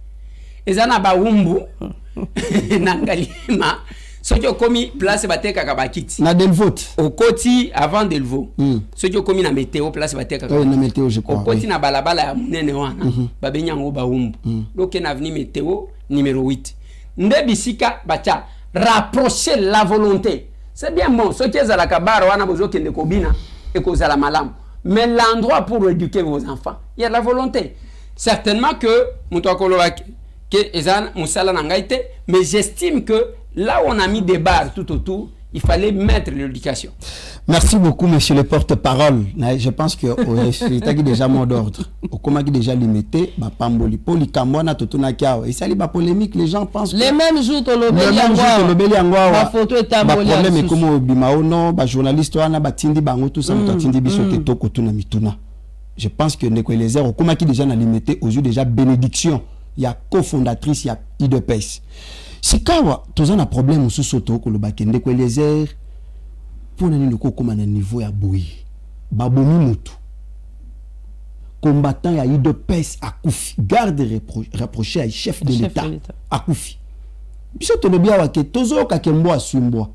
Ezana Baumbu na Ngalima. Soki okomi place bateka kabakiti. Na Delvaux. Au Koti avant Delvaux. Soki okomi na météo place bateka kabakiti. Oui, na météo je crois. Au Koti na balabala ya munene wana. Babenyango Baumbu. Donc na avenue météo numéro 8. Ndebisika bacha rapprocher la volonté. C'est bien bon. Ce qui est à la kabara wana bozo kende kobina et koza la malam. Mais l'endroit pour éduquer vos enfants, il y a la volonté. Certainement que mais j'estime que là où on a mis des barres tout autour, il fallait mettre l'éducation. Merci beaucoup, monsieur le porte-parole. Je pense que c'est déjà mot d'ordre. Au comment déjà limité, bah pamboli poli kamwana totuna kiao. Et ça les polémique, les gens pensent. Les mêmes jours la photo est un problème est comme bimao non, bah journaliste wana ba tindi bango tout ça, tindi biso keto kotuna mituna. Je pense que Ndeko Eliezer au comment qui déjà n'a limité aux yeux déjà bénédiction. Il y a cofondatrice, il y a IDPS. Si kawa tous un problème sous soto ko le bakende Ndeko Eliezer pour nani loko comme un niveau ya boui babomi mutu combattant ya IDPS akufi garde rapproché à chef de l'État akufi biso to lobia wa ke tozo ka kembo asumbo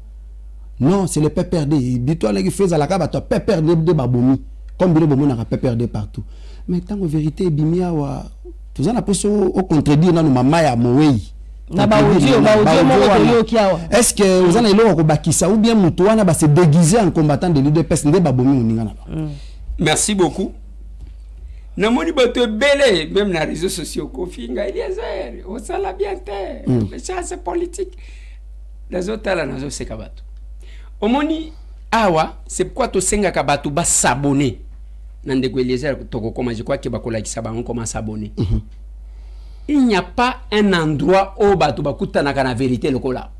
non c'est le PPRD bito la qui fait la kaba to PPRD de babomi comme bile bomo na PPRD partout mais tant en vérité bimia wa tous un peu au contredire na mama ya moei. Est-ce que vous avez l'eau bakisa ou bien Moutouana va se déguiser en combattant de l'UDPS? Merci beaucoup. Namoni bato belé même dans les réseaux sociaux Kofinga Eliezer on ça la bien terre ça c'est politique les autres là nazo se kabato omoni awa c'est pourquoi to senga kabato ba s'abonner na Ndeko Eliezer toko koma je crois que bakola ki sabango comment s'abonner. Il n'y a pas un endroit où bato bakuta na kana vérité lokola.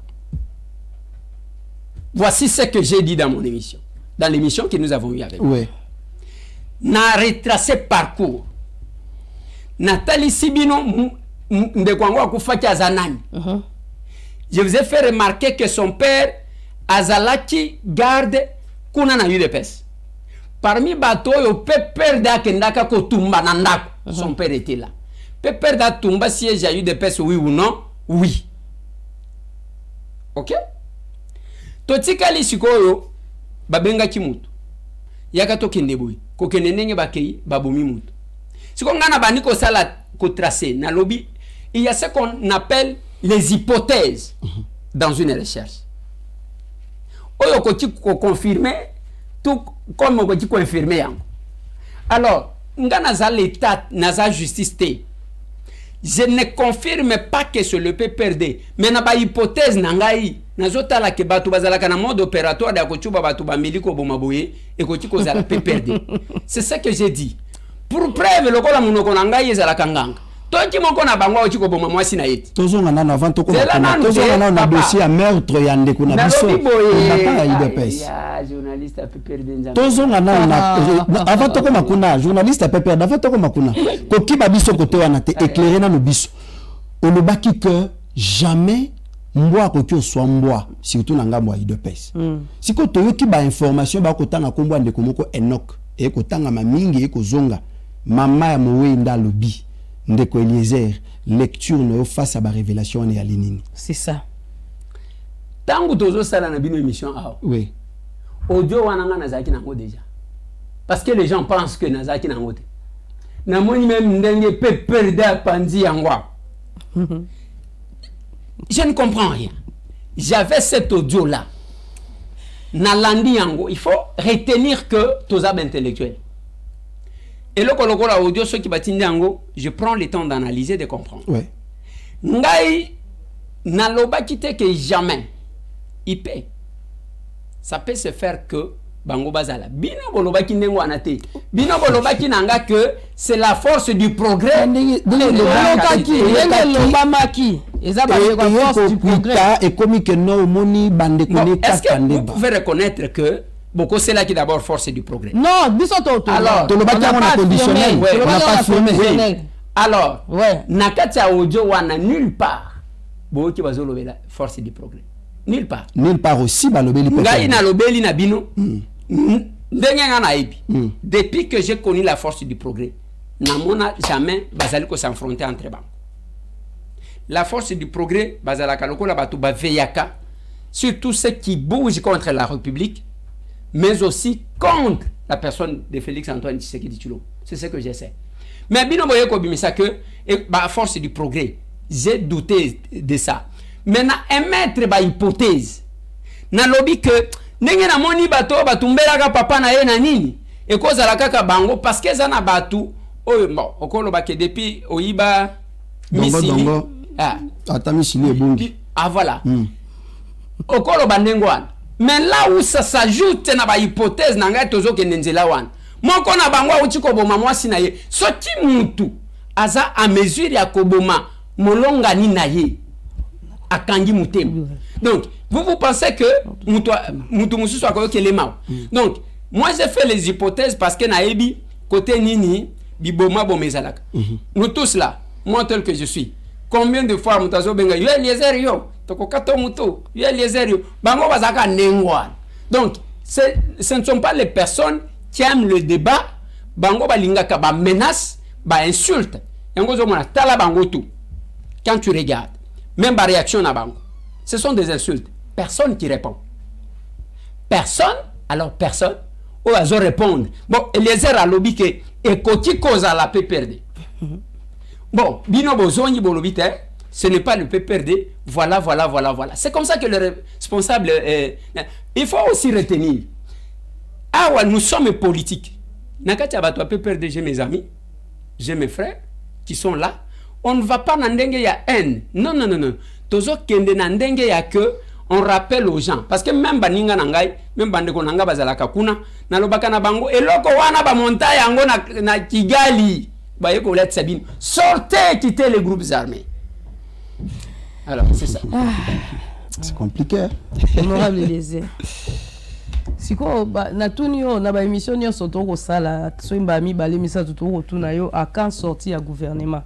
Voici ce que j'ai dit dans mon émission, dans l'émission que nous avons eu avec. Oui. Na retracé parcours. Nathalie Sibino Ndeko Ango akufaki azanani. Je vous ai fait remarquer que son père azalaki garde kuna na UDPS. Parmi bato yo pepper da kendaka kotumba na ndako. Son père était là. Pepper da tumba siège à UDPS oui ou non? Oui. OK? Totikali sikoyo babenga kimutu. Yaka tokende boy. Kokende nenge bakei babomi mutu. Siko ngana bani ko sala ko tracer na lobby, il y a ce qu'on appelle les hypothèses dans une recherche. Oyo ko ti ko confirmer tout comme ko ti confirmer yango. Alors, ngana za l'état na za justice té. Je ne confirme pas que c'est le PPRD, mais na ba hypothèse nangai nazota la ke batu bazalaka na mode opératoire da kochuba batu ba miliko bomaboye et ko tiko za la PPRD. C'est ça que j'ai dit. Pour preuve lokola munoko nangai ezala kanganga. Toki moko na bango tiko boma mwasi na yeti. Tozonga na avant to ko tozonga na dossier à meurtre ya Ndeko na biso. Ya journaliste à PPRD. Tozonga na avant to ko makuna journaliste à PPRD avant to ko makuna. Ko ki ba biso kote wana te éclairer na no biso. On le baki que jamais mboa ko ki so mboa surtout na ngambo ya IDPS. Siko to yoki ba information ba ko tanga kombo Ndeko moko Enoch e ko tanga mamingi e ko zonga mama ya mowe nda lobi. Ndeko Eliezer, lecture ne face à la révélation et à l'inini. C'est ça. Tango tozo sala na bino émission aho. Oui. Audio wananga nazaki nango déjà. Parce que les gens pensent que nazaki nango te. Na moni même ndenge pe perdre pandi yangwa. Je ne comprends rien. J'avais cet audio là. Na landi yango, il faut retenir que tozab intellectuel. Et le kolokola audio ceux qui batindi yango, je prends le temps d'analyser, de comprendre. Oui. Ngai na loba kite que jamais il paie. Ça peut se faire que bango bazala bino bolobaki ndengo anate bino bolobaki nanga que c'est la force du progrès et comme que non moni bande est-ce que vous pouvez reconnaître que beaucoup c'est là qui d'abord force du progrès non alors on n'a pas conditionnel on n'a pas affirmé alors nakatia audio wana nulle part boki bazolobe la force du progrès nulle part aussi balobeli ngai na lobeli na bino ndenge nga na ibi depuis que j'ai connu la force du progrès namona jamais bazali ko s'affronter entre bango la force du progrès bazala kalokola batu ba veyaka surtout ceux qui bougent contre la République mais aussi contre la personne de Félix Antoine Tshisekedi Tshilombo. C'est ce que j'essaie. Mais bino boye ko bimisa que ba force du progrès j'ai douté de ça. Maintenant émettre ba hypothèse na lobby que ndenge na moni bato batumbelaka papa na ye na nini e kozala kaka bango parce que zana batu oyo bon okolo ba ke depuis oyiba misili misili ebongi voilà okolo bandengwana mais là où ça s'ajoute na ba hypothèse na ngai tozo ke nzela wana moko na bango uti ko boma mwasi na ye soki mutu aza a mesure ya koboma molonga ni na ye akangi mutema. Donc vous pensez que mutu mususu akoyoke les mains. Donc moi j'ai fait les hypothèses parce que na ebi côté nini biboma bomezalaka. Nous tous là, moi tel que je suis, combien de fois mutazo benga yo Eliezer yo toko kato muto yo Eliezer yo bango bazaka nengwa. Donc ce ne sont pas les personnes qui aiment le débat, bango balingaka ba menace, ba insulte. Yango zo mona tala bango tout. Quand tu regardes, même par réaction à bango, ce sont des insultes. Personne qui répond. Personne, alors personne, ou à répondre. Bon, Eliezer a lobby que et koti cause à la PPRD. Bon, bino bozoni bolobite, ce n'est pas le PPRD. Voilà. C'est comme ça que le responsable. Il faut aussi retenir. Ah ouais, nous sommes politiques. Nakati abato PPRD, j'ai mes amis, j'ai mes frères qui sont là. On ne va pas dans ndenge ya haine. Non. Tozo kende na ndenge ya que on rappelle aux gens parce que même baninga nangai, même bandeko nanga bazalaka kuna na lobaka na bango eloko wana ba monta yango na Kigali. Ba yeko let Sabine. Sortez, quittez les groupes armés. Alors, c'est ça. C'est compliqué. Honorable Eliezer. Siko na tunio na ba émission nyonso toko sala so mbami balemisa tutoko tuna yo à quand sortir à gouvernement.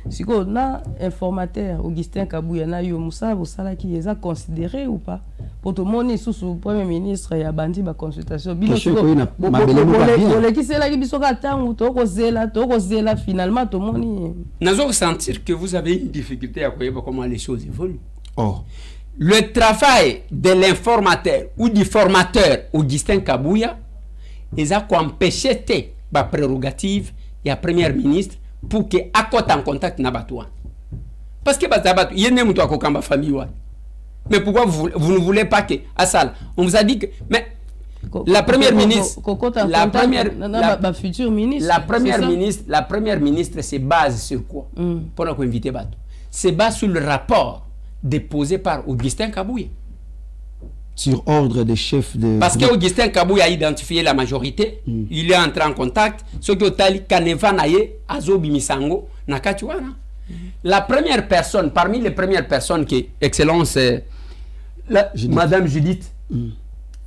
Siko na informateur Augustin Kabouya na yo Moussa Bosala qui les a considérés ou pas pour tout le monde sous premier ministre ya bandi ba consultation bino siko le qui c'est là qui biso ka tangu toko zela finalement tout le monde nazo sentir que vous avez une difficulté à voir comment les choses évoluent. Oh. Le travail de l'informateur ou du formateur Augustin Kabouya ils a empêché la prérogative et la première ministre pour que accote en contact na batouan. Parce que bazabatu yene muto akokamba famille wa. Mais pourquoi vous ne voulez pas que Assal on vous a dit que mais la première ministre la première ministre se base sur quoi pour nous inviter Batou se base sur le rapport déposé par Augustin Kabouya sur ordre des chefs de parce que Augustin Kabouya a identifié la majorité il est entré en contact ce que Otali Kaneva naye Azobi Misango nakati wana la première personne parmi les premières personnes qui excellence madame Judith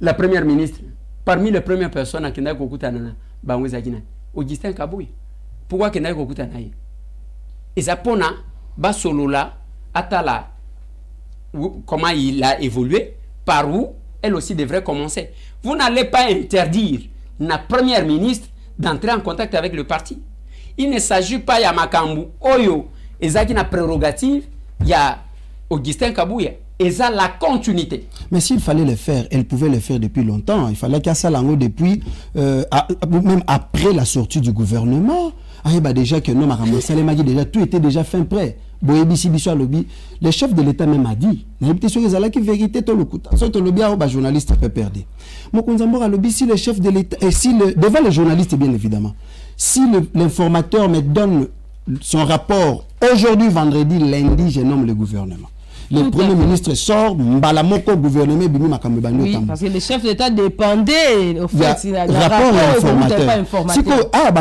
la première ministre parmi les premières personnes qui n'a kokuta na bango zakina Augustin Kabouya pourquoi que n'a kokuta naye ezapona basolola atala comment il a évolué par où elle aussi devrait commencer. Vous n'allez pas interdire la première ministre d'entrer en contact avec le parti. Il ne s'agit pas de Makambu, Oyo, et ça qui n'a prérogative, il y a Augustin Kabouya, et ça la continuité. Mais s'il fallait le faire, elle pouvait le faire depuis longtemps. Il fallait qu'à ça l'ango depuis, même après la sortie du gouvernement. Ah, bah déjà que non, déjà tout était déjà fin prêt. Le chef de l'État même a dit, vérité journaliste peut perdre. Si le chef de l'État, devant les journalistes bien évidemment, si l'informateur me donne son rapport aujourd'hui, vendredi, lundi, je nomme le gouvernement. Le Premier ministre sort, Mbalamoko gouvernement bimi makambo bani Oui, otambo. parce que le chef d'État dépendait au fait Il y a rapport informateur. Si ko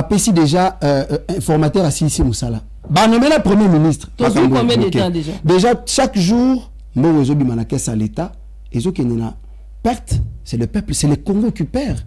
pesi déjà informateur à Sissi Moussala. Ba nommé le Premier ministre. Combien de temps déjà? Déjà chaque jour, mbo ezo bima na caisse à l'État, ezo kenena perte, c'est le peuple, c'est le Congo qui perd.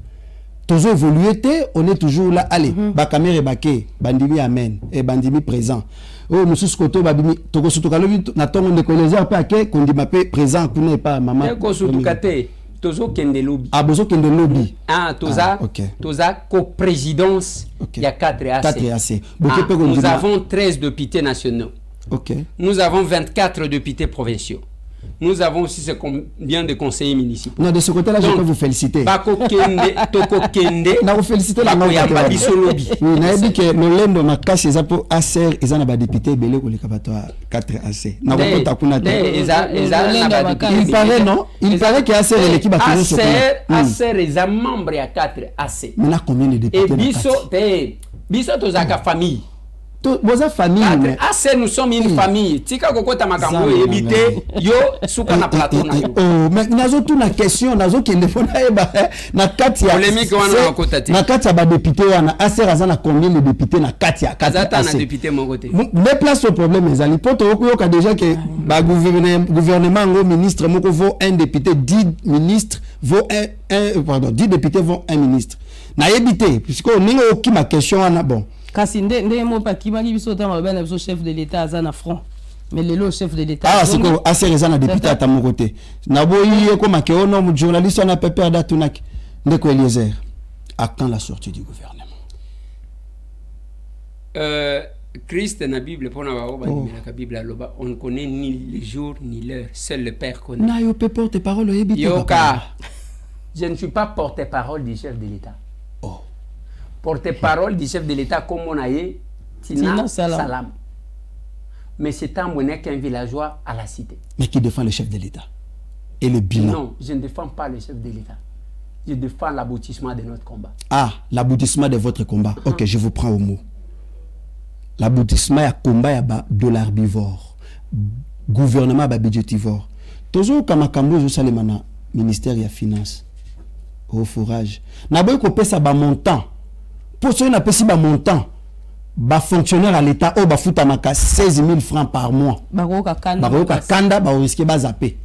Toujours évolué, on est toujours là. Allez, Bakamere Baké, Bandimi Amen, et Bandimi présent. Oh, monsieur Skoto, Babimi, Togo Sotokalobi, Naton, on est collégien, qu'on dit ma présent, qu'on n'est pas maman. Togo Sotokate, Tozo Kende Lobby. Ah, Bozo Kende Lobby. Ah, Toza, Toza, co-présidence, il y a 4 AC. 4 AC. Nous avons 13 députés nationaux. Ok. Nous avons 24 députés provinciaux. Nous avons aussi combien de conseillers municipaux. Non, de ce côté-là, je peux vous féliciter. Bako Kende, Toko Kende. Na vous féliciter la maman. Lobby. Oui, na dit que le lendo na cache ça pour ACR, ils en a député belé ko le kabato 4 AC. Na ko takuna te. Il paraît non, il paraît que ACR l'équipe a toujours ACR ils ont membre à 4 AC. Mais na combien de députés? Et biso tozaka famille. Boza famille. Assez nous sommes une famille. Tika kokota makambo ebité yo suka na plateau na yo. Oh, mais nazo tout na question, nazo kende fona eba na kati ya polémique wana kokota ti. Na kati ya ba député wana ACR azana combien de députés na kati ya kazata na député mon côté. Mais place au problème ezali poto okoyoka déjà que ba gouvernement ngo ministre moko vaut un député, 10 ministres vaut pardon, 10 députés vaut un ministre. Na ebité puisque ningo oki ma question wana bon. Kasi nde mo pa kimaki biso tama ba na biso chef de l'état azana front mais le chef de l'état c'est que assez raisonnable député à mon côté na boyi ko makeo no journaliste on a peur d'atunak ndeko Eliezer à quand la sortie du gouvernement Christ na Bible pour na ba la Bible aloba on ne connaît ni le jour ni l'heure seul le Père connaît na yo pe porte-parole ebité yoka je ne suis pas porte-parole du chef de l'état. Porte-parole du chef de l'État comme on a eu, Tina Salam. Mais c'est un bonnet qu'un villageois à la cité. Mais qui défend le chef de l'État et le bilan? Non, je ne défends pas le chef de l'État. Je défends l'aboutissement de notre combat. Ah, l'aboutissement de votre combat. Ok, je vous prends au mot. L'aboutissement ya combat ya ba dollar bivore. Gouvernement ba budgetivore. Tozo kamakambo zo salemana ministère ya finance. Au forage. Na boy ko pesa ba montant. Pour ceux qui n'ont pas de montant, les fonctionnaires à l'État, ils ont 16 000 francs par mois. Ils ont risqué de zapper.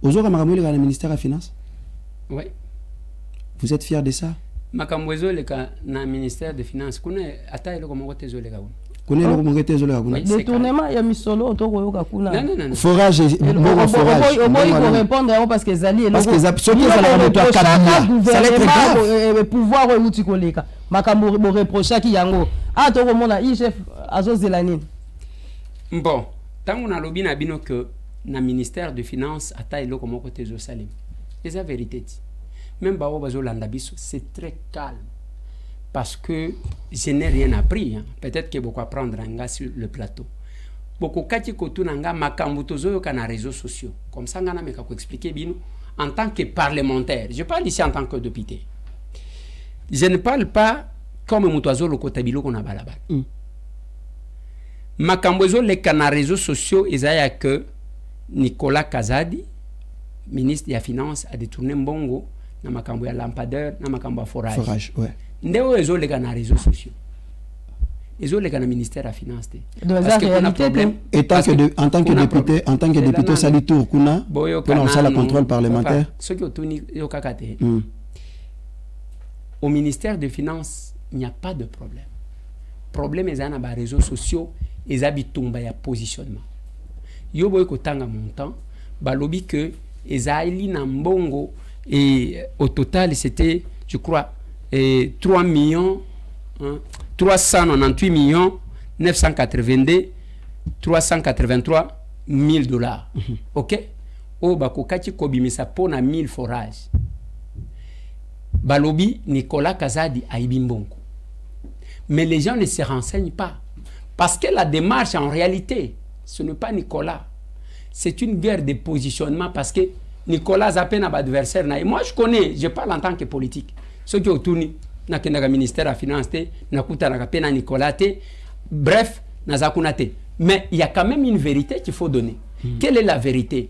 Vous avez le ministère de la Finance? Oui. Vous êtes fiers de ça? Le ministère des Finances, détournement il y a mis solo non forage répondre parce que Zali parce que ça allait très grave pouvoir outil koleka makambo bo reprocher ki yango to komona i chef azozelani bon tango na lobi na bino que na ministère de Finances ata eloko moko te zo salim c'est la vérité même ba bazo landa biso c'est très calme. Parce que je n'ai rien appris. Hein. Peut-être que beaucoup apprendre sur le plateau. Beaucoup kati kotu nanga makambu tozo kana réseaux sociaux. Comme ça ngana meka ko expliquer bino en tant que parlementaire. Je parle ici en tant que député. Je ne parle pas comme mutozo lo kotabilo kona balabala. Makambu zo le kana réseaux sociaux ezaya que Nicolas Kazadi, ministre de la Finance, a détourné mbongo na makambu ya lampadaire na makambu ya forage. Forage, ouais. Ndeo ezo lega na réseaux sociaux. Ezo lega na ministère de la Finance. Parce que on a problème. Et en tant que député Salitour kuna on a le contrôle parlementaire. Ce qui otuni yo kakate. Au ministère des Finances, il n'y a pas de problème. Problème est na ba réseaux sociaux et habitumba ya positionnement. Yo boy ko tanga montant ba lobi que ezaili na mbongo et au total c'était je crois 3 millions 398 millions 982 383 000 dollars. OK? O bakokati kobimisa pona 1000 forages. Balobi Nicolas Kazadi a Ibimbongo. Mais les gens ne se renseignent pas. Parce que la démarche en réalité, ce n'est pas Nicolas. C'est une guerre de positionnement parce que Nicolas a peine à adversaire. Moi je connais, je parle en tant que politique. Ceux qui ont tourné dans le ministère de la Finance, Nicolas, bref, mais il y a quand même une vérité qu'il faut donner. Quelle est la vérité?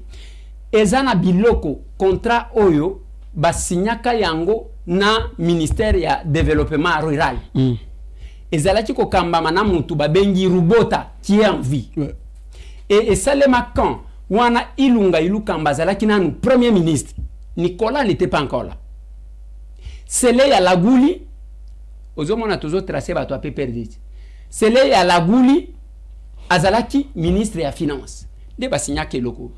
Ezana biloko contrat oyo basinyaka yango na ministère ya développement rural. Ezalaki ko kambama na mutu babengi Rubota qui est en vie. Et Salema quand wana Ilunga Ilukamba zalaki nanu premier ministre. Nicolas n'était pas encore là. C'est là ya Lagouli. Ozomona tozo tracé ba to pe perdu. C'est là ya Lagouli azalaki ministre ya finance. De basinyaka loko.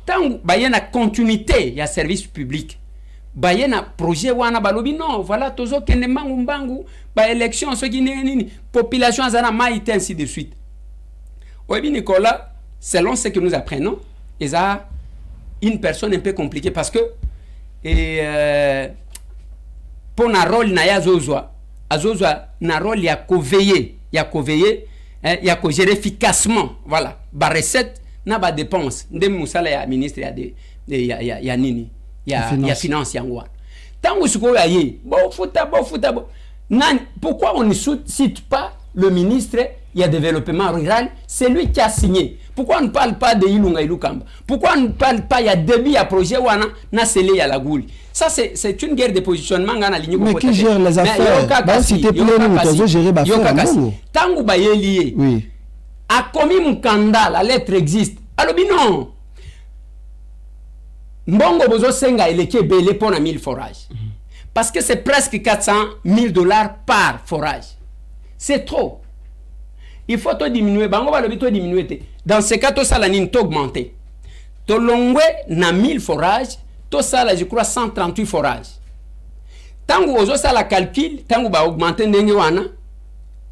Tant bayena continuité ya service public. Bayena projet wana balobi non voilà tozo kende mangu mbangu ba élection ce qui nini population azana maïté ainsi de suite. Obi Nicolas selon ce que nous apprenons il a une personne un peu compliquée parce que pour na rôle na ya zozwa na rôle ya ko veiller ya ko gérer efficacement voilà ba recette na ba dépense ndem musala ya ministre ya nini ya finance yango tango siko ya ye bo futa nan pourquoi on ne cite pas le ministre ya développement rural, c'est lui qui a signé. Pourquoi on ne parle pas de Ilunga Ilukamba? Pourquoi on ne parle pas il y a début à projet wana na sele ya la gouli? Ça c'est une guerre de positionnement ngana ligne. Mais qui gère les affaires? Bah si t'es plus nous gérer ba affaires. Tango ba lié. Oui. A commis Mukanda, la lettre existe. Alors non. Mbongo bozo senga eleke belé pour na 1000 forages. Parce que c'est presque 400 000 $ par forage. C'est trop. Il faut te diminuer. Bango va le diminuer. Dans ce cas, tout ça la nine augmenter. To longwe na 1000 forages, tout ça là je crois 138 forages. Tango ozo ça la calcul, tango va augmenter ndenge wana.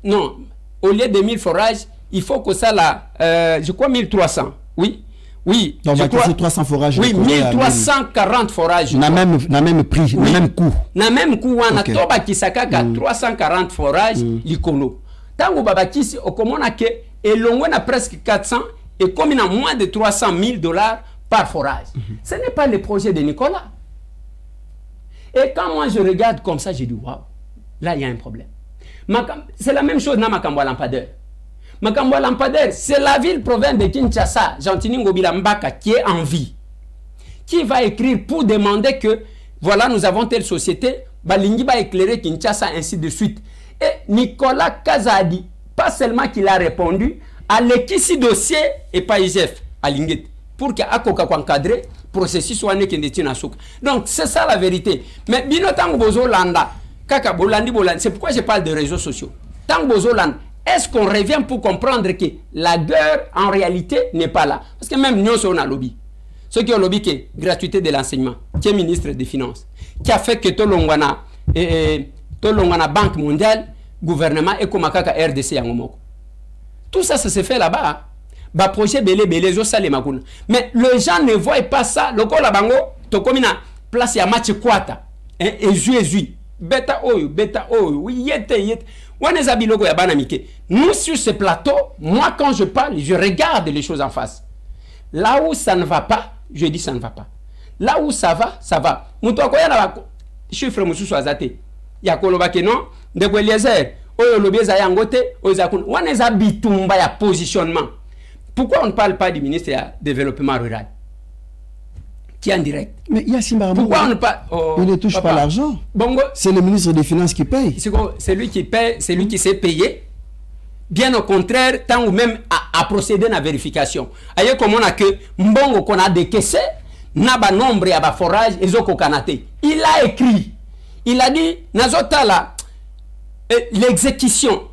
Non, au lieu de 1000 forages, il faut que ça là je crois 1300. Oui. Oui, donc je crois 300 forages. Oui, 1340 forages. Na même prix, oui. Na même coût. Na même coût wana toba kisaka 340 forages likolo. Tango babakisi okomona ke elongwe na presque 400 et comme il a moins de 300 000 $ par forage. Ce n'est pas le projet de Nicolas. Et quand moi je regarde comme ça, je dis waouh, là il y a un problème. C'est la même chose dans Makambo Lampadaire. Makambo Lampadaire, c'est la ville province de Kinshasa, Gentini Ngobila Mbaka, qui est en vie. Qui va écrire pour demander que voilà, nous avons telle société, Balingi va éclairer Kinshasa, ainsi de suite. Et Nicolas Kazadi, pas seulement qu'il a répondu, à l'équisi dossier et pas IGF, à Linguet, pour qu'il y ait encadré processus soit né donc c'est ça la vérité. Mais bino tango bozo landa, kaka bolandi, c'est pourquoi je parle de réseaux sociaux. Tango bozo landa, est-ce qu'on revient pour comprendre que la guerre en réalité n'est pas là? Parce que même nous sommes un lobby. Ceux qui ont lobby qui est gratuité de l'enseignement, qui est ministre des Finances, qui a fait que Tolongwana Banque mondiale, gouvernement et comme RDC Yangomoko. Tout ça, ça se fait là-bas. Bah projet belé zo sale makuna. Mais les gens ne voient pas ça. Le ko la bango to komina place ya match kwata. Ezui. Beta oyo, oui yete. Waneza biloko ya bana mike. Nous sur ce plateau, moi quand je parle, je regarde les choses en face. Là où ça ne va pas, je dis ça ne va pas. Là où ça va, ça va. Muto akoya na chiffre mususu azate. Ya koloba ke non, de Eliezer, oyo lobeza yangote, oyo zakun. Waneza bitumba ya positionnement. Pourquoi on ne parle pas du ministre du développement rural qui est en direct? Mais Yassimba, pourquoi on ne parle il ne touche pas l'argent. C'est le ministre des Finances qui paye. C'est lui qui paye, c'est lui qui s'est payé. Bien au contraire, tant ou même à procéder à la vérification. Ailleurs, comme on a que Mbongo qu'on a décaissé, n'a pas nombre à forage et zoko kanate. Il a écrit, il a dit, Nazotala, l'exécution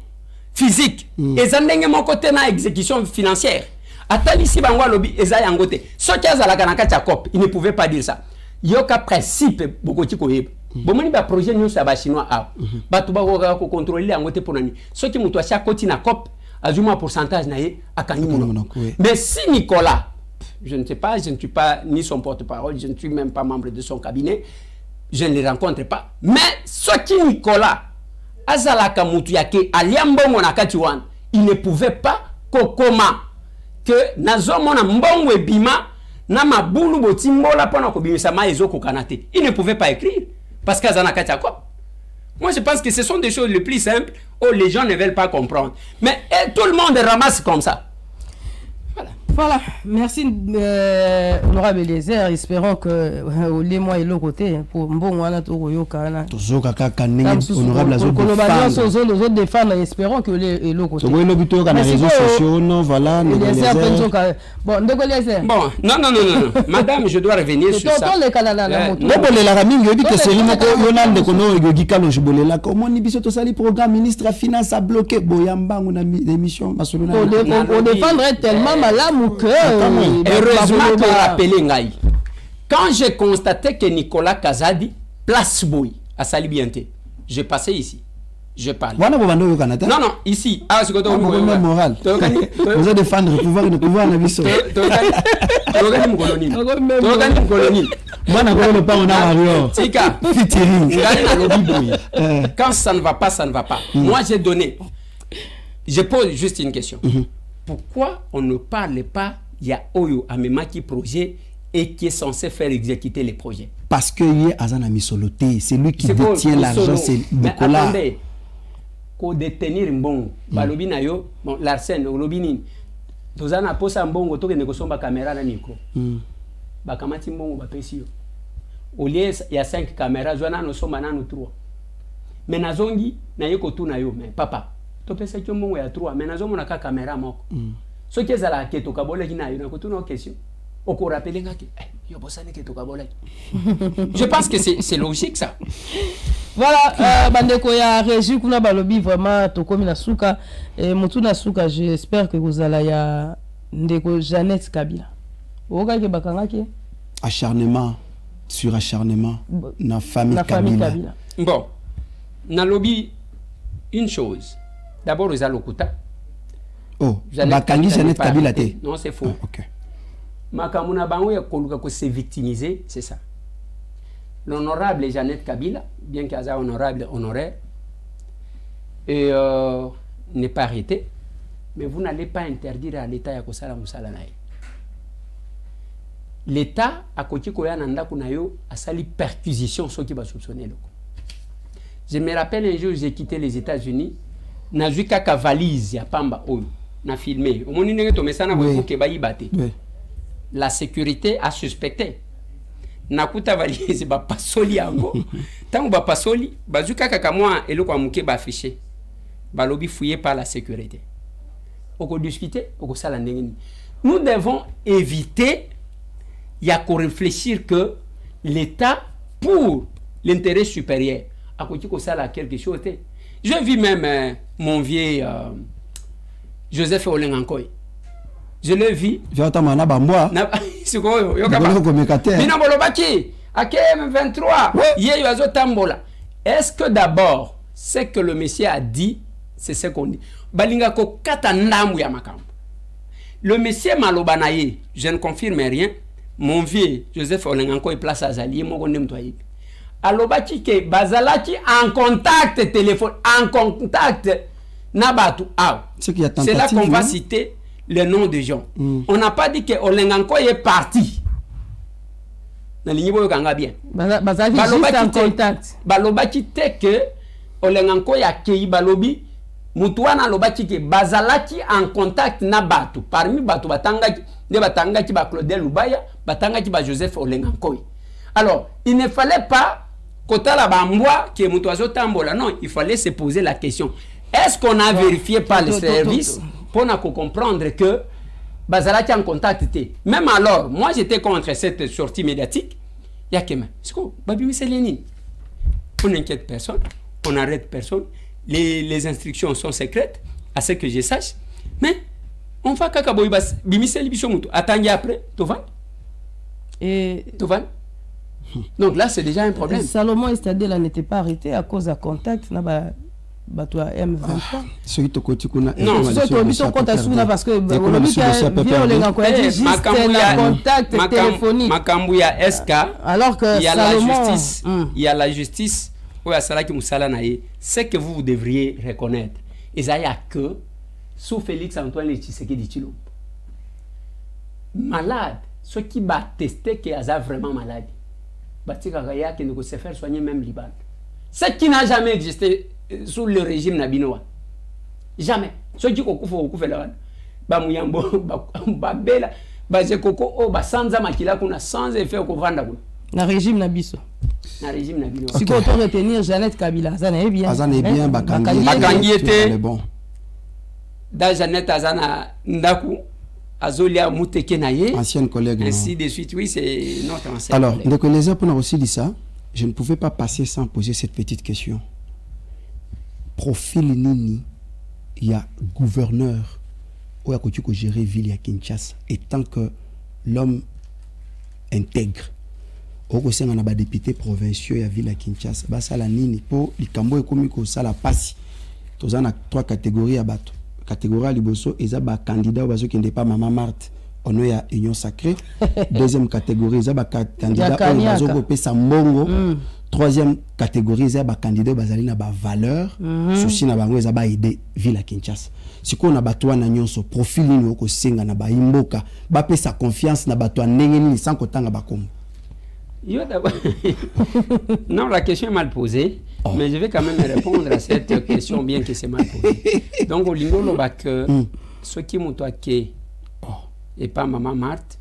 physique et zandenge mon côté na exécution financière atali si bangwa lobby eza yangote so kiaza la kanaka cha cop il ne pouvait pas dire ça yoka principe bokoti ko yeba bomoni ba projet nyo sa ba chinois a batu ba ko contrôler yangote pour nani so ki muto acha koti na cop azuma pourcentage na ye akanyi muno. Mais si Nicolas, je ne sais pas, je ne suis pas ni son porte-parole, je ne suis même pas membre de son cabinet, je ne les rencontre pas, mais ce qui Nicolas azalaka mutu yake aliambongo na kati wana, il ne pouvait pas kokoma que nazomona mbongo ebima na mabulu botimbola pona ko bimisa maezo kokanate. Il ne pouvait pas écrire parce qu'azana kati akop. Moi je pense que ce sont des choses les plus simples où les gens ne veulent pas comprendre. Mais tout le monde ramasse comme ça. Voilà. Voilà, merci honorable Eliezer. Espérons que les mois et l'autre côté pour bon wana to yoka toujours kaka ndenge honorable azo défendre. Espérons que les l'autre côté. Oui, le but est les réseaux sociaux non voilà. Bon, ndeko Eliezer. Bon, non, madame, je dois revenir sur ça. Non, la ramine yo dit que c'est lui ko yonande ko no yogi kalo jibolela comment ni biso to sali programme ministre de finance a bloqué boyamba ngona émission masolona. On défendrait tellement malade. Heureusement que rappelé Ngaï. Quand j'ai constaté que Nicolas Kazadi place Boy à Salibienté, je passais ici. Je parle. Non, non, ici. Ah, c'est quoi moral. Vous allez défendre le pouvoir et le pouvoir na biso. Quand ça ne va pas, ça ne va pas. Moi, j'ai donné. Je pose juste une question. Pourquoi on ne parle pas, il y a Oyo Amemaki projet et qui est censé faire exécuter les projets? Parce que il y a Azana Misoloté, c'est lui qui détient l'argent, c'est Nicolas. Attendez, qu'on détenir mbongo, balobi na yo, bon l'arsène, olobi nini, tozana posa mbongo toke nekosomba caméra na micro. Bakamati mbongo bapesi yo. Au lieu il y a 5 caméras, zwana no somba nanu 3. Mais nazongi na yeko tu na yo, mais papa. To pesa ki mbongo ya 3 mais nazo mona ka caméra moko so ki ezala ke to kabola ki na yo na ko tuna question oko rappeler ngaki yo bosane ke to kabola. Je pense que c'est logique ça. Voilà, bandeko ya régie kuna balobi vraiment to komi na suka et mutu na suka, j'espère que vous allez ya ndeko Jeannette Kabila oka ke bakanga ki acharnement sur acharnement na famille Kabila. Bon, na lobby une chose. D'abord, ils ont l'okuta. Oh, Jeannette Kabila. Non, c'est faux. Ah, ok. Makamuna Bango ya s'est victimisé, c'est ça. L'honorable Jeannette Kabila, bien qu'elle soit honorable, honoraire, n'est pas arrêté, mais vous n'allez pas interdire à l'État ya kosala musala nae. L'État a côté koya nanda kunayo a sali perquisition ceux qui va soupçonner le coup. Je me rappelle un jour j'ai quitté les États-Unis. Na juka ka valise ya pamba oyo na filmé omoni ndenge to mesana ko ke bayibate. La sécurité a suspecté na kuta valise ba pasoli yango tango ba pasoli bazuka kaka moi eloko amuke ba affiché ba lobby fouillé par la sécurité oko discuter oko sala ndenge. Nous devons éviter ya ko réfléchir que l'État pour l'intérêt supérieur a ko sala quelque chose. Je vis même mon vieux Joseph Olengankoy. Je le vis. C'est quoi? Est-ce que d'abord, ce que le monsieur a dit, c'est ce qu'on dit? Le monsieur Malobanaye, je ne confirme rien. Mon vieux Joseph Olengankoy place à Zali, mon nettoyé. Alobaki ke bazalaki en contact téléphone, en contact nabatu. C'est là qu'on va citer le nom des gens. On n'a pas dit que Olengankoy est parti. Na linyibo yokanga bien. Bazalaki juste en contact. Balobaki te que Olengankoy a kei balobi mutuana alobaki ke bazalaki en contact nabatu. Parmi batu batangaki ne batangaki ba Claudel Lubaya, batangaki ba Joseph Olengankoy. Alors, il ne fallait pas non, il fallait se poser la question. Est-ce qu'on a vérifié par les services pour comprendre que Bazalaki en contact était? Même alors, moi j'étais contre cette sortie médiatique. Il y a que même. On n'inquiète personne, on n'arrête personne. Les instructions sont secrètes, à ce que je sache. Mais on va kakaboy bas bimiseli bisomuto. Attendez après, Tovan. Et Tovan. Donc là, c'est déjà un problème. Salomon Estadela n'était pas arrêté à cause de contact. M23. Ce qui te continue. Non, ce qui te continue parce que contact téléphonique. Makambouya SK. Alors que il y a la justice. Il y a la justice. C'est que vous devriez reconnaître. Et ça y a que sous Félix Antoine Tshisekedi Tshilombo. Malade. Ce qui va tester qu'il y a vraiment malade. Batikakaya qui ne sait faire soigner même Liban. Ce qui n'a jamais existé sous le régime Nabinoa. Jamais. Ce qui est au bamuyambo babela baze koko o basanza makila kuna sans effet ko vanda kuna na régime na biso na régime na bino si ko to retenir Jeannette Kabila ça n'est bien bakangi était bon da Jeannette azana ndaku azolia muteke na ye ancienne collègue ainsi de suite. Oui, c'est notre ancienne alors collègue. donc les pour aussi dit ça, je ne pouvais pas passer sans poser cette petite question. Profil nini il y a gouverneur ou à côté que gérer ville à Kinshasa et tant que l'homme intègre au sein on a ba député provinciaux ya ville à Kinshasa ba sala nini po likambo ekomi ko sala pasi tozana 3 catégories à bateau catégorie à liboso eza ba candidat bazo qui n'est pas Maman Marthe ono ya union sacrée. Deuxième catégorie eza ba candidat bazo ko pesa mbongo. Troisième catégorie eza ba candidat bazali na ba valeur souci na bango eza ba aider ville à Kinshasa. Siko na bato na nyonso profil ni oko senga na ba imboka ba pesa confiance na bato ndenge ni sans kotanga ba kombo. Yo d'abord non, la question est mal posée, mais je vais quand même répondre à cette question bien que c'est mal posé. Donc au lingo lo bak ce qui m'otoake et pas Maman Marthe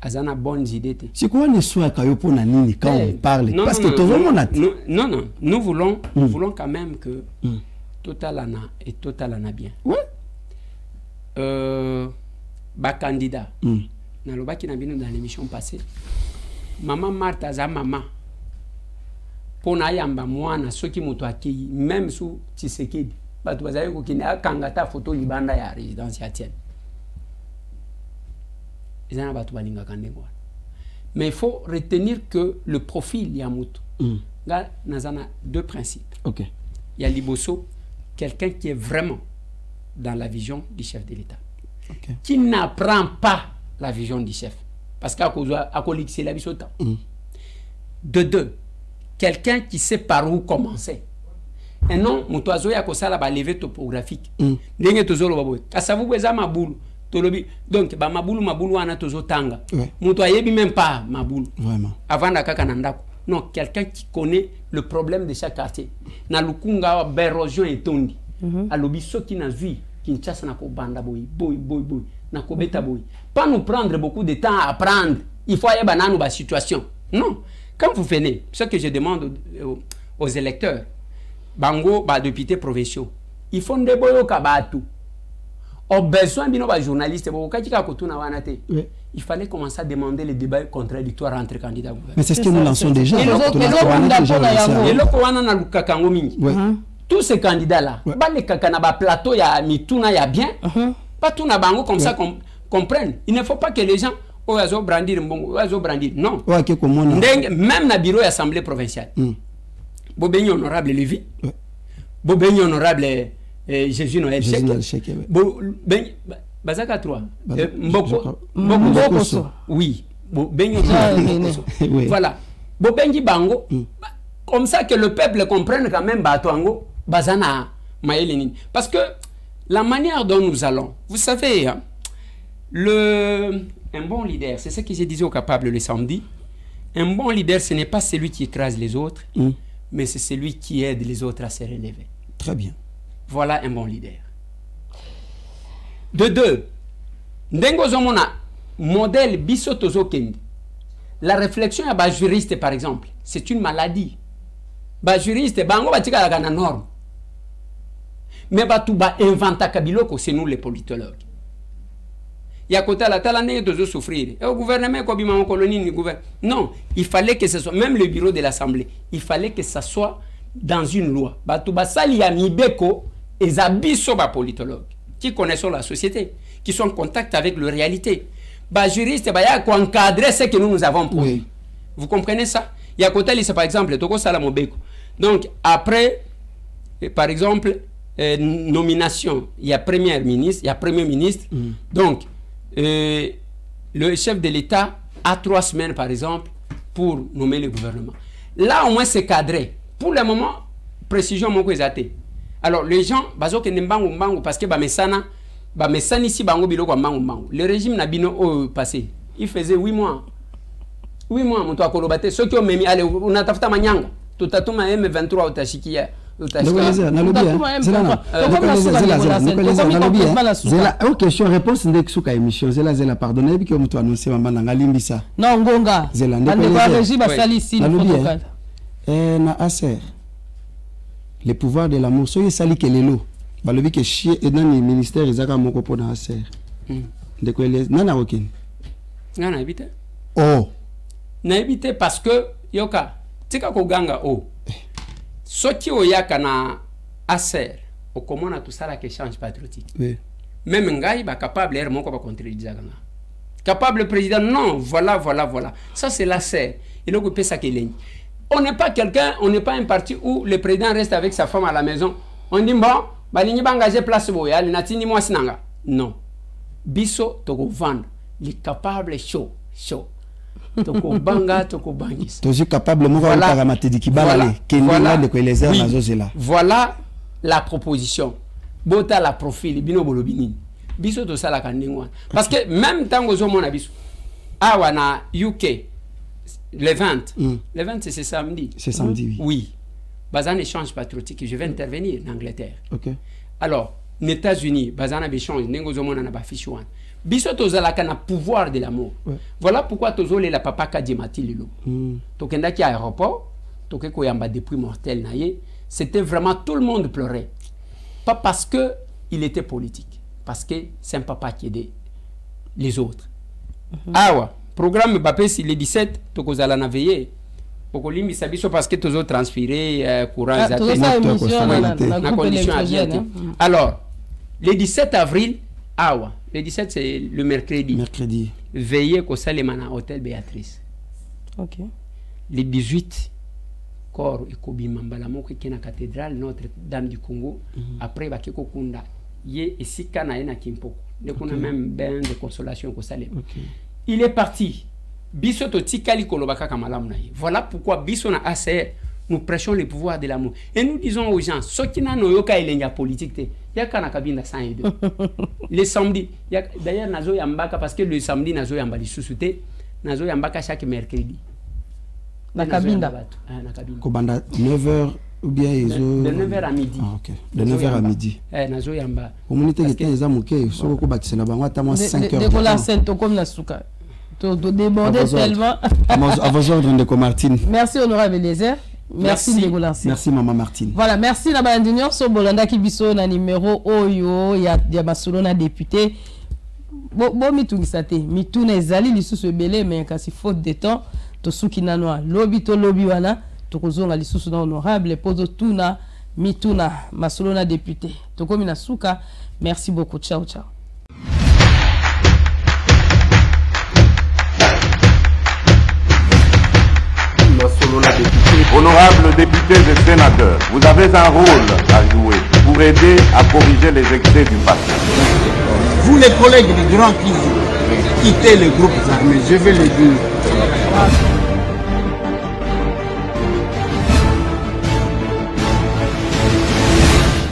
azana bonnes idées. C'est quoi le soin kayo pona nini quand on parle non, parce non, que tout le monde a non, nous voulons quand même que Total Ana et Total Ana bien. Ouais. Ba candidat. Na lo baki na bino dans l'émission passée. Maman Marthe aza maman. Pona yamba mwana soki moto akei même sous Tshisekedi. Batu bazaye ko kina kangata photo libanda ya résidence ya tienne. Ezana batu balinga kandengwa. Mais il faut retenir que le profil Yamuto. Là, nous avons 2 principes. OK. Il y a Liboso, quelqu'un qui est vraiment dans la vision du chef de l'État. OK. Qui n'apprend pas la vision du chef. Parce qu'à cause de c'est la vision. De 2, quelqu'un qui sait par où commencer. Et non, mon oiseau y a que ça la levé topographique. N'engé tozolo baboy. Kasavu beza mabulu. Tolobi. Donc ba mabulu ana tozo tanga. Mon yebi même pas mabulu. Vraiment. Avant d'akaka nandako. Non, quelqu'un qui connaît le problème de chaque quartier. Na lukunga berosion et tondi. Alobi soki na zui Kinshasa na ko banda boy. Na ko beta boy. Pas nous prendre beaucoup de temps à apprendre. Il faut aller banane ba situation. Non. Quand vous venez, ce que je demande aux électeurs, bango ba députés provinciaux, il faut des boyo kabatu. Au besoin bino ba journalistes bo kachika kotuna wana te. Il fallait commencer à demander les débats contradictoires entre candidats. Mais c'est ce que nous lançons déjà. Et le Kowana na lukakango mingi. Tous ces candidats là, ba les kakana ba plateau ya mituna ya bien. Pas tout na bango comme ça comprennent. Il ne faut pas que les gens oazo brandir mbongo, oazo brandir. Non. Même na bureau assemblée provinciale. Bobeni honorable Lévy. Bobeni honorable Jésus Noël Chèque. Bazaka 3. Mboko. Oui. Bobeni honorable. Voilà. Bobeni bango. Comme ça que le peuple comprenne quand même Batoango, Bazana Maëlenine. Parce que la manière dont nous allons, vous savez, hein, un bon leader, c'est ce que je disais au capable le samedi, un bon leader, ce n'est pas celui qui écrase les autres, mais c'est celui qui aide les autres à se relever. Très bien. Voilà un bon leader. De 2, Ndengo Zomona, modèle Bisotozo Kendi. La réflexion à bas juriste, par exemple, c'est une maladie. Bas juriste, bango batika la norme. Mais batuba inventa kabiloko, c'est nous les politologues. Il y a côté la talane de souffrir. Et au gouvernement, comme il colonie, non, il fallait que ce soit, même le bureau de l'Assemblée, il fallait que ça soit dans une loi. Batuba sali amibeko et zabiso ba politologues qui connaissent la société, qui sont en contact avec la réalité. Bas juriste, bah ya encadrer ce que nous avons produit. Oui. Vous comprenez ça? Il y a côté c'est par exemple Toko Salamobeko. Donc après, par exemple, nomination, il y a premier ministre, il y a premier ministre. Donc le chef de l'État a 3 semaines par exemple pour nommer le gouvernement. Là au moins c'est cadré. Pour le moment, précision mon exaté. Alors les gens bazo ke nembango parce que ba mesana ici bango biloko mbango. Le régime nabino passé, il faisait 8 mois. 8 mois mon to akolobate ceux qui ont mis allez on a tafuta manyanga. Tutatuma M23 utashikia question réponse ndek suka émission zela pardonnez bi que mutu annoncer mama nanga limbisa non ngonga zela ndeko régie basali ici na aser le pouvoir de l'amour soye sali kelelo balobi ke chie et dans le ministère ezaka moko po na aser ndeko les nana okini ngana ebite oh na ebite parce que yoka tika ko ganga oh soki oyaka na aser okomona tout ça la que change patriotique oui même ngai ba capable er moko ba contredire ganga capable président non voilà ça c'est l'aser et donc peut ça keleng on n'est pas quelqu'un on n'est pas un parti où le président reste avec sa femme à la maison on dit bon balingi ba engager place boya na tini moi sinanga non biso toko vendre les capables chaud toko banga toko bangis tozi capable mo va para matedi kibala kenela de koeleza na zozela voilà la proposition bota la profil bino bolobini biso to sala kaningwa parce que même tango zo mona biso awa na UK le 20 le 20 c'est samedi oui bazan échange patriotique je vais intervenir en Angleterre OK alors aux États-Unis bazana échange nengo zo mona na ba fiche one biso tozala kana pouvoir de l'amour voilà pourquoi tozole la papa kadimati lelo tokenda ki aéroport tokeko yamba depuis mortel naye c'était vraiment tout le monde pleurait pas parce que il était politique parce que c'est un papa qui aidait les autres awa programme Mbappé si le 17 tokozala na veiller pokolimbi sabiso parce que tozo transpirer courant na condition alors le 17 avril awa le 17 c'est le mercredi veillez qu'au Salemana hôtel Béatrice OK le 18 corps et kobimambala moko kena cathédrale Notre-Dame du Congo après bakeko kunda ye esika na ena kimpoko de kuna même bain de consolation ko Salem il est parti biso to tikali kolobaka kamalamu na ye voilà pourquoi biso na ACR nous prêchons le pouvoir de l'amour et nous disons aux gens ceux qui n'ont yoka elenga politique te yaka na kabinda 102 le samedi d'ailleurs nazo yambaka parce que le samedi nazo yamba lisusu te nazo yambaka chaque mercredi na kabinda na kabinda kobanda 9h ou bien de 9h à midi OK de 9h à midi nazo yamba communauté qui est zamuke soko ko bakisela bango atama 5h de la sainte comme na suka to déborder tellement à vos ordres de Martine. Merci honorable Eliezer. Merci Ndegolancé. Merci maman Martine. Voilà, merci na bandinyo so bolanda ki biso na numéro oyo ya masolo na député. Bo mitungisa te. Mituna ezali lisusu ebele mais kasi faute de temps to suki nanwa lobi to lobi wana to kozonga lisusu na honorable pozo tuna mituna masolo na député. To komi na suka. Merci beaucoup. Ciao ciao. Honorables députés et sénateurs, vous avez un rôle à jouer pour aider à corriger les excès du passé. Vous les collègues des grands qui quittez les groupes armés, je vais le dire.